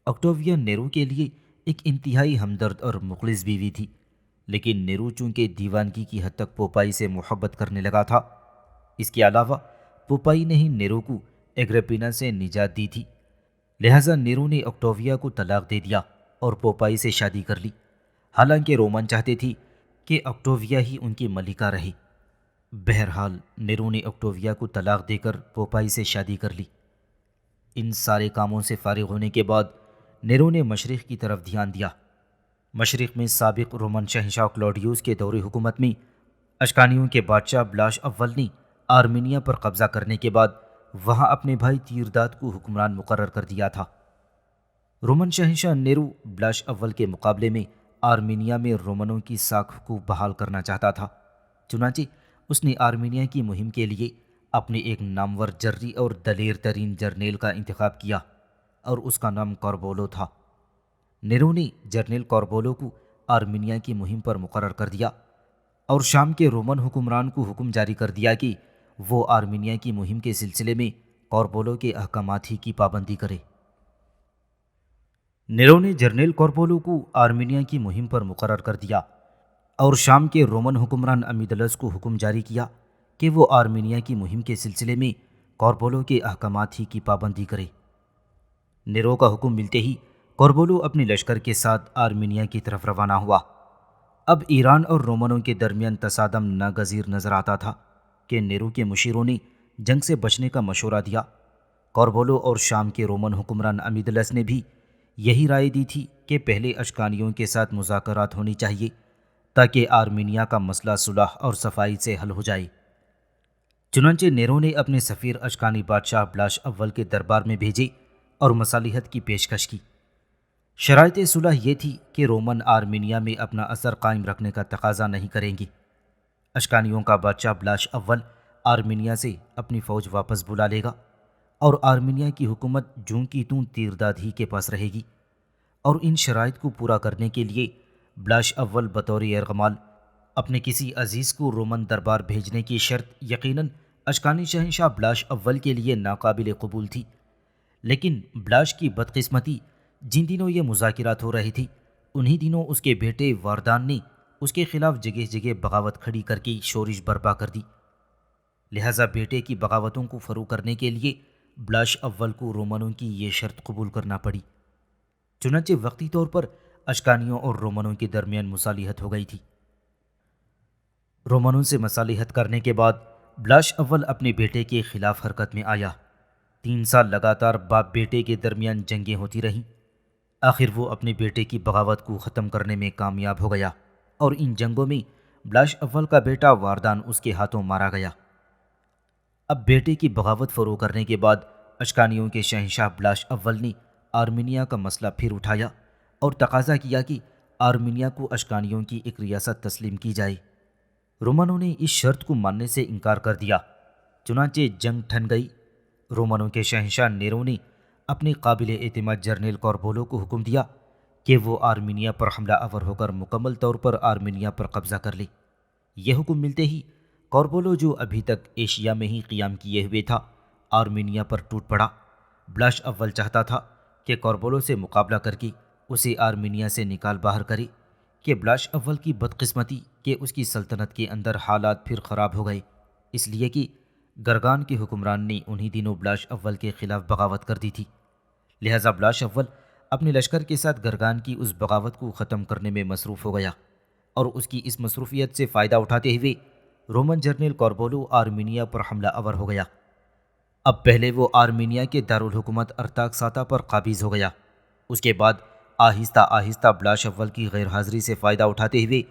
A: آکٹوویا نیرو کے لیے ایک انتہائی ہمدرد اور مخلص بیوی تھی، لیکن نیرو چونکہ دیوانگی کی حد تک پوپائی سے محبت کرنے لگا تھا، اس کے علاوہ پوپائی نے ہی نیرو کو اگریپینا سے نجات دی تھی، لہٰذا نیرو نے آکٹوویا کو طلاق دے دیا اور پوپائی سے شادی کر لی، حالانکہ رومن چاہتے تھی کہ آکٹوویا ہی ان کی ملکہ رہے۔ بہرحال نیرو نے آکٹوویا کو طلاق دے کر پوپائی سے شادی کر لی۔ ان سارے کاموں سے فارغ ہونے کے بعد نیرو نے مشرق کی طرف دھیان دیا۔ مشرق میں سابق رومن شہنشاہ کلاڈیوس کے دور حکومت میں اشکانیوں کے بادشاہ بلاش اول نے آرمینیا پر قبضہ کرنے کے بعد وہاں اپنے بھائی تیرداد کو حکمران مقرر کر دیا تھا۔ رومن شہنشاہ نیرو بلاش اول کے مقابلے میں آرمینیا میں رومنوں کی ساکھ کو بحال کرنا چاہتا تھا، چنانچہ اس نے آرمینیا کی مہم کے لیے اپنے ایک نامور جرری اور دلیر ترین جرنیل کا انتخاب کیا اور اس کا نام کاربولو تھا۔ نیرو نے جرنیل کاربولو کو آرمینیا کی مہم پر مقرر کر دیا اور شام کے رومن حکمران کو حکم جاری کر دیا کہ وہ آرمینیا کی مہم کے سلسلے میں کاربولو کے احکامات ہی کی پابندی کرے۔ نیرو نے جرنیل کاربولو کو آرمینیا کی مہم پر مقرر کر دیا اور شام کے رومن حکمران امیدلس کو حکم جاری کیا کہ وہ آرمینیا کی مہم کے سلسلے میں کاربولو کے احکامات ہی کی پابندی کرے۔ نیرو کا حکم ملتے ہی کاربولو اپنے لشکر کے ساتھ آرمینیا کی طرف روانہ ہوا۔ اب ایران اور رومنوں کے درمیان تصادم ناگزیر نظر آتا تھا کہ نیرو کے مشیروں نے جنگ سے بچنے کا مشورہ دیا۔ کاربولو اور شام کے رومن حکمران امیدلس نے بھی یہی رائے دی تھی کہ پہلے اشکانیوں کے ساتھ مذاکرات ہونی چاہیے تاکہ آرمینیا کا مسئلہ صلح اور صفائی سے حل ہو جائے۔ چنانچہ نیرو نے اپنے سفیر اشکانی بادشاہ بلاش اول کے دربار میں بھیجے اور مصالحت کی پیشکش کی۔ شرائط صلح یہ تھی کہ رومن آرمینیا میں اپنا اثر قائم رکھنے کا تقاضا نہیں کریں گے۔ اشکانیوں کا بادشاہ بلاش اول آرمینیا سے اپنی فوج واپس بلا لے گا اور آرمینیا کی حکومت جوں کی توں تیرداد ہی کے پاس رہے گی، اور ان شرائط کو پورا کرنے کے لیے بلاش اول بطور یرغمال اپنے کسی عزیز کو رومن دربار بھیجنے کی شرط یقیناً اشکانی شہنشاہ بلاش اول کے لیے ناقابل قبول تھی۔ لیکن بلاش کی بدقسمتی، جن دنوں یہ مذاکرات ہو رہی تھی انہی دنوں اس کے بیٹے واردان نے اس کے خلاف جگہ جگہ بغاوت کھڑی کر کے شورش برپا کر دی، لہٰذا بیٹے کی بغاوتوں کو فروغ کرنے کے لیے بلاش اول کو رومنوں کی یہ شرط قبول کرنا پڑی۔ چنانچہ وقتی طور پر اشکانیوں اور رومنوں کے درمیان مصالحت ہو گئی تھی۔ رومنوں سے مصالحت کرنے کے بعد بلاش اول اپنے بیٹے کے خلاف حرکت میں آیا۔ 3 سال لگاتار باپ بیٹے کے درمیان جنگیں ہوتی رہیں۔ آخر وہ اپنے بیٹے کی بغاوت کو ختم کرنے میں کامیاب ہو گیا اور ان جنگوں میں بلاش اول کا بیٹا واردان اس کے ہاتھوں مارا گیا۔ اب بیٹے کی بغاوت فروغ کرنے کے بعد اشکانیوں کے شہنشاہ بلاش اول نے آرمینیا کا مسئلہ پھر اٹھایا اور تقاضا کیا کہ آرمینیا کو اشکانیوں کی ایک ریاست تسلیم کی جائے۔ رومنوں نے اس شرط کو ماننے سے انکار کر دیا، چنانچہ جنگ ٹھن گئی۔ رومنوں کے شہنشاہ نیرو نے اپنے قابل اعتماد جرنیل کوربولو کو حکم دیا کہ وہ آرمینیا پر حملہ آور ہو کر مکمل طور پر آرمینیا پر قبضہ کر لے۔ یہ حکم ملتے ہی کوربولو، جو ابھی تک ایشیا میں ہی قیام کیے ہوئے تھا، آرمینیا پر ٹوٹ پڑا۔ بلاش اول چاہتا تھا کہ کوربولو سے مقابلہ کر کے اسے آرمینیا سے نکال باہر کرے کہ بلاش اول کی بدقسمتی کہ اس کی سلطنت کے اندر حالات پھر خراب ہو گئے، اس لیے کہ گرگان کے حکمران نے انہی دنوں بلاش اول کے خلاف بغاوت کر دی تھی۔ لہٰذا بلاش اول اپنے لشکر کے ساتھ گرگان کی اس بغاوت کو ختم کرنے میں مصروف ہو گیا، اور اس کی اس مصروفیت سے فائدہ اٹھاتے ہوئے رومن جرنیل کوربولو آرمینیا پر حملہ آور ہو گیا۔ اب پہلے وہ آرمینیا کے دارالحکومت ارتاکساتا پر قابض ہو گیا، اس کے بعد آہستہ آہستہ بلاش اول کی غیر حاضری سے فائدہ اٹھاتے ہوئے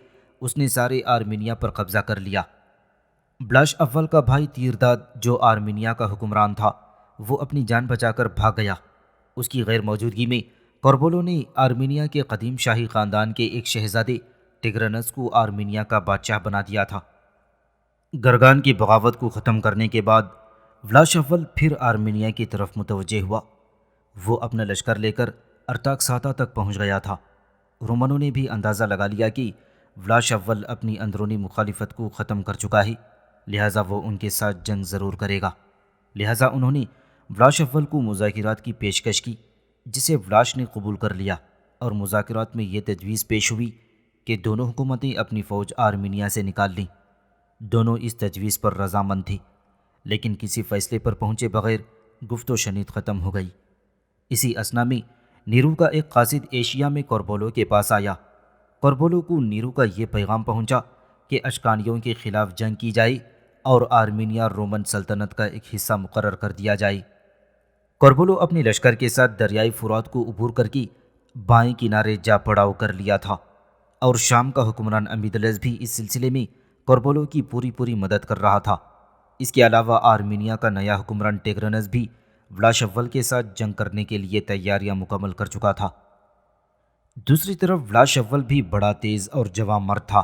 A: اس نے سارے آرمینیا پر قبضہ کر لیا۔ بلاش اول کا بھائی تیرداد، جو آرمینیا کا حکمران تھا، وہ اپنی جان بچا کر بھاگ گیا۔ اس کی غیر موجودگی میں کوربولو نے آرمینیا کے قدیم شاہی خاندان کے ایک شہزادے ٹگرنس کو آرمینیا کا بادشاہ بنا دیا تھا۔ گرگان کی بغاوت کو ختم کرنے کے بعد بلاش اول پھر آرمینیا کی طرف متوجہ ہوا۔ وہ اپنا لشکر لے کر ارتاکساتا تک پہنچ گیا تھا۔ رومنوں نے بھی اندازہ لگا لیا کہ بلاش اول اپنی اندرونی مخالفت کو ختم کر چکا ہے، لہٰذا وہ ان کے ساتھ جنگ ضرور کرے گا۔ لہٰذا انہوں نے بلاش اول کو مذاکرات کی پیشکش کی، جسے بلاش نے قبول کر لیا، اور مذاکرات میں یہ تجویز پیش ہوئی کہ دونوں حکومتیں اپنی فوج آرمینیا سے نکال لیں۔ دونوں اس تجویز پر رضامند تھے، لیکن کسی فیصلے پر پہنچے بغیر گفت و شنید ختم ہو گئی۔ اسی اثنا میں نیرو کا ایک قاصد ایشیا میں کوربولو کے پاس آیا۔ کوربولو کو نیرو کا یہ پیغام پہنچا کہ اشکانیوں کے خلاف جنگ کی جائے اور آرمینیا رومن سلطنت کا ایک حصہ مقرر کر دیا جائے۔ کوربولو اپنے لشکر کے ساتھ دریائے فرات کو عبور کر کے بائیں کنارے جا پڑاؤ کر لیا تھا، اور شام کا حکمران امیدلس بھی اس سلسلے میں کوربولو کی پوری مدد کر رہا تھا۔ اس کے علاوہ آرمینیا کا نیا حکمران ٹیگرنس بھی بلاش اول کے ساتھ جنگ کرنے کے لیے تیاریاں مکمل کر چکا تھا۔ دوسری طرف بلاش اول بھی بڑا تیز اور جواں مرد تھا۔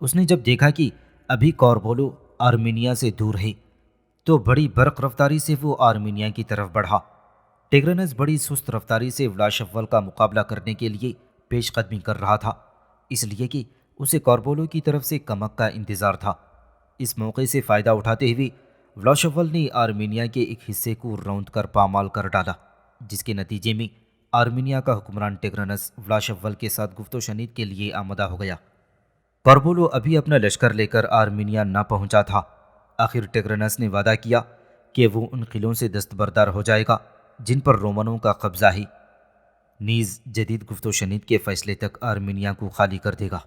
A: اس نے جب دیکھا کہ ابھی کوربولو آرمینیا سے دور ہے تو بڑی برق رفتاری سے وہ آرمینیا کی طرف بڑھا۔ ٹیگرنس بڑی سست رفتاری سے بلاش اول کا مقابلہ کرنے کے لیے پیش قدمی کر رہا تھا، اس لیے کہ اسے کوربولو کی طرف سے کمک کا انتظار تھا۔ اس موقع سے فائدہ اٹھاتے ہوئے بلاش اول نے آرمینیا کے ایک حصے کو روند کر پامال کر ڈالا، جس کے نتیجے میں آرمینیا کا حکمران ٹیگرنس بلاش اول کے ساتھ گفت و شنید کے لیے آمادہ ہو گیا۔ کوربولو ابھی اپنا لشکر لے کر آرمینیا نہ پہنچا تھا۔ آخر ٹیگرنس نے وعدہ کیا کہ وہ ان قلعوں سے دستبردار ہو جائے گا جن پر رومنوں کا قبضہ ہے، نیز جدید گفت و شنید کے فیصلے تک آرمینیا کو خالی کر دے گا۔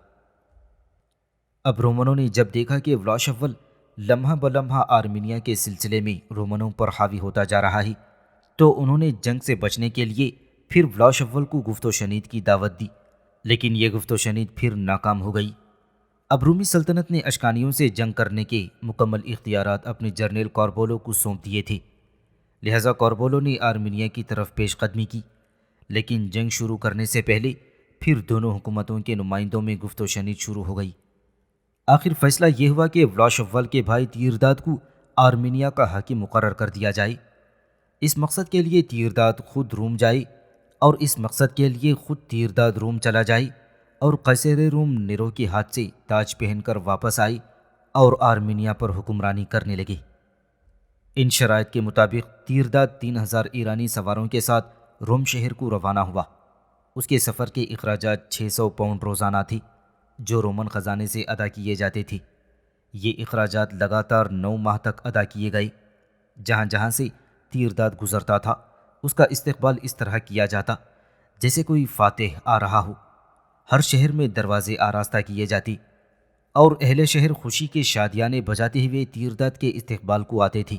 A: اب رومنوں نے جب دیکھا کہ بلاش اول لمحہ بلمحہ آرمینیا کے سلسلے میں رومنوں پر حاوی ہوتا جا رہا ہے، تو انہوں نے جنگ سے بچنے کے لیے پھر بلاش اول کو گفت و شنید کی دعوت دی، لیکن یہ گفت و شنید پھر ناکام ہو گئی۔ اب رومی سلطنت نے اشکانیوں سے جنگ کرنے کے مکمل اختیارات اپنے جرنیل کوربولو کو سونپ دیے تھے، لہٰذا کوربولو نے آرمینیا کی طرف پیش قدمی کی، لیکن جنگ شروع کرنے سے پہلے پھر دونوں حکومتوں کے نمائندوں میں گفت و شنید شروع ہو گئی۔ آخر فیصلہ یہ ہوا کہ بلاش اول کے بھائی تیرداد کو آرمینیا کا حاکم مقرر کر دیا جائے۔ اس مقصد کے لیے تیرداد خود روم جائے، اور اس مقصد کے لیے خود تیرداد روم چلا جائے اور قیصر روم نیرو کے ہاتھ سے تاج پہن کر واپس آئی اور آرمینیا پر حکمرانی کرنے لگے۔ ان شرائط کے مطابق تیرداد 3000 ایرانی سواروں کے ساتھ روم شہر کو روانہ ہوا۔ اس کے سفر کے اخراجات 600 پاؤنڈ روزانہ تھے، جو رومن خزانے سے ادا کیے جاتے تھے۔ یہ اخراجات لگاتار 9 ماہ تک ادا کیے گئے۔ جہاں جہاں سے تیرداد گزرتا تھا، اس کا استقبال اس طرح کیا جاتا جیسے کوئی فاتح آ رہا ہو۔ ہر شہر میں دروازے آراستہ کیے جاتے، اور اہل شہر خوشی کے شادیانے بجاتے ہوئے تیرداد کے استقبال کو آتے تھے۔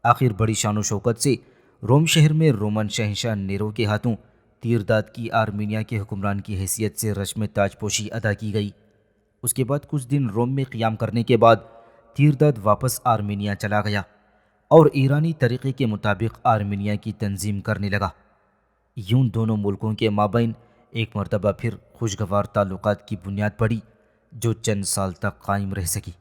A: آخر بڑی شان و شوکت سے روم شہر میں رومن شہنشاہ نیرو کے ہاتھوں تیرداد کی آرمینیا کے حکمران کی حیثیت سے رسم تاج پوشی ادا کی گئی۔ اس کے بعد کچھ دن روم میں قیام کرنے کے بعد تیرداد واپس آرمینیا چلا گیا اور ایرانی طریقے کے مطابق آرمینیا کی تنظیم کرنے لگا۔ یوں دونوں ملکوں کے مابین ایک مرتبہ پھر خوشگوار تعلقات کی بنیاد پڑی جو چند سال تک قائم رہ سکی۔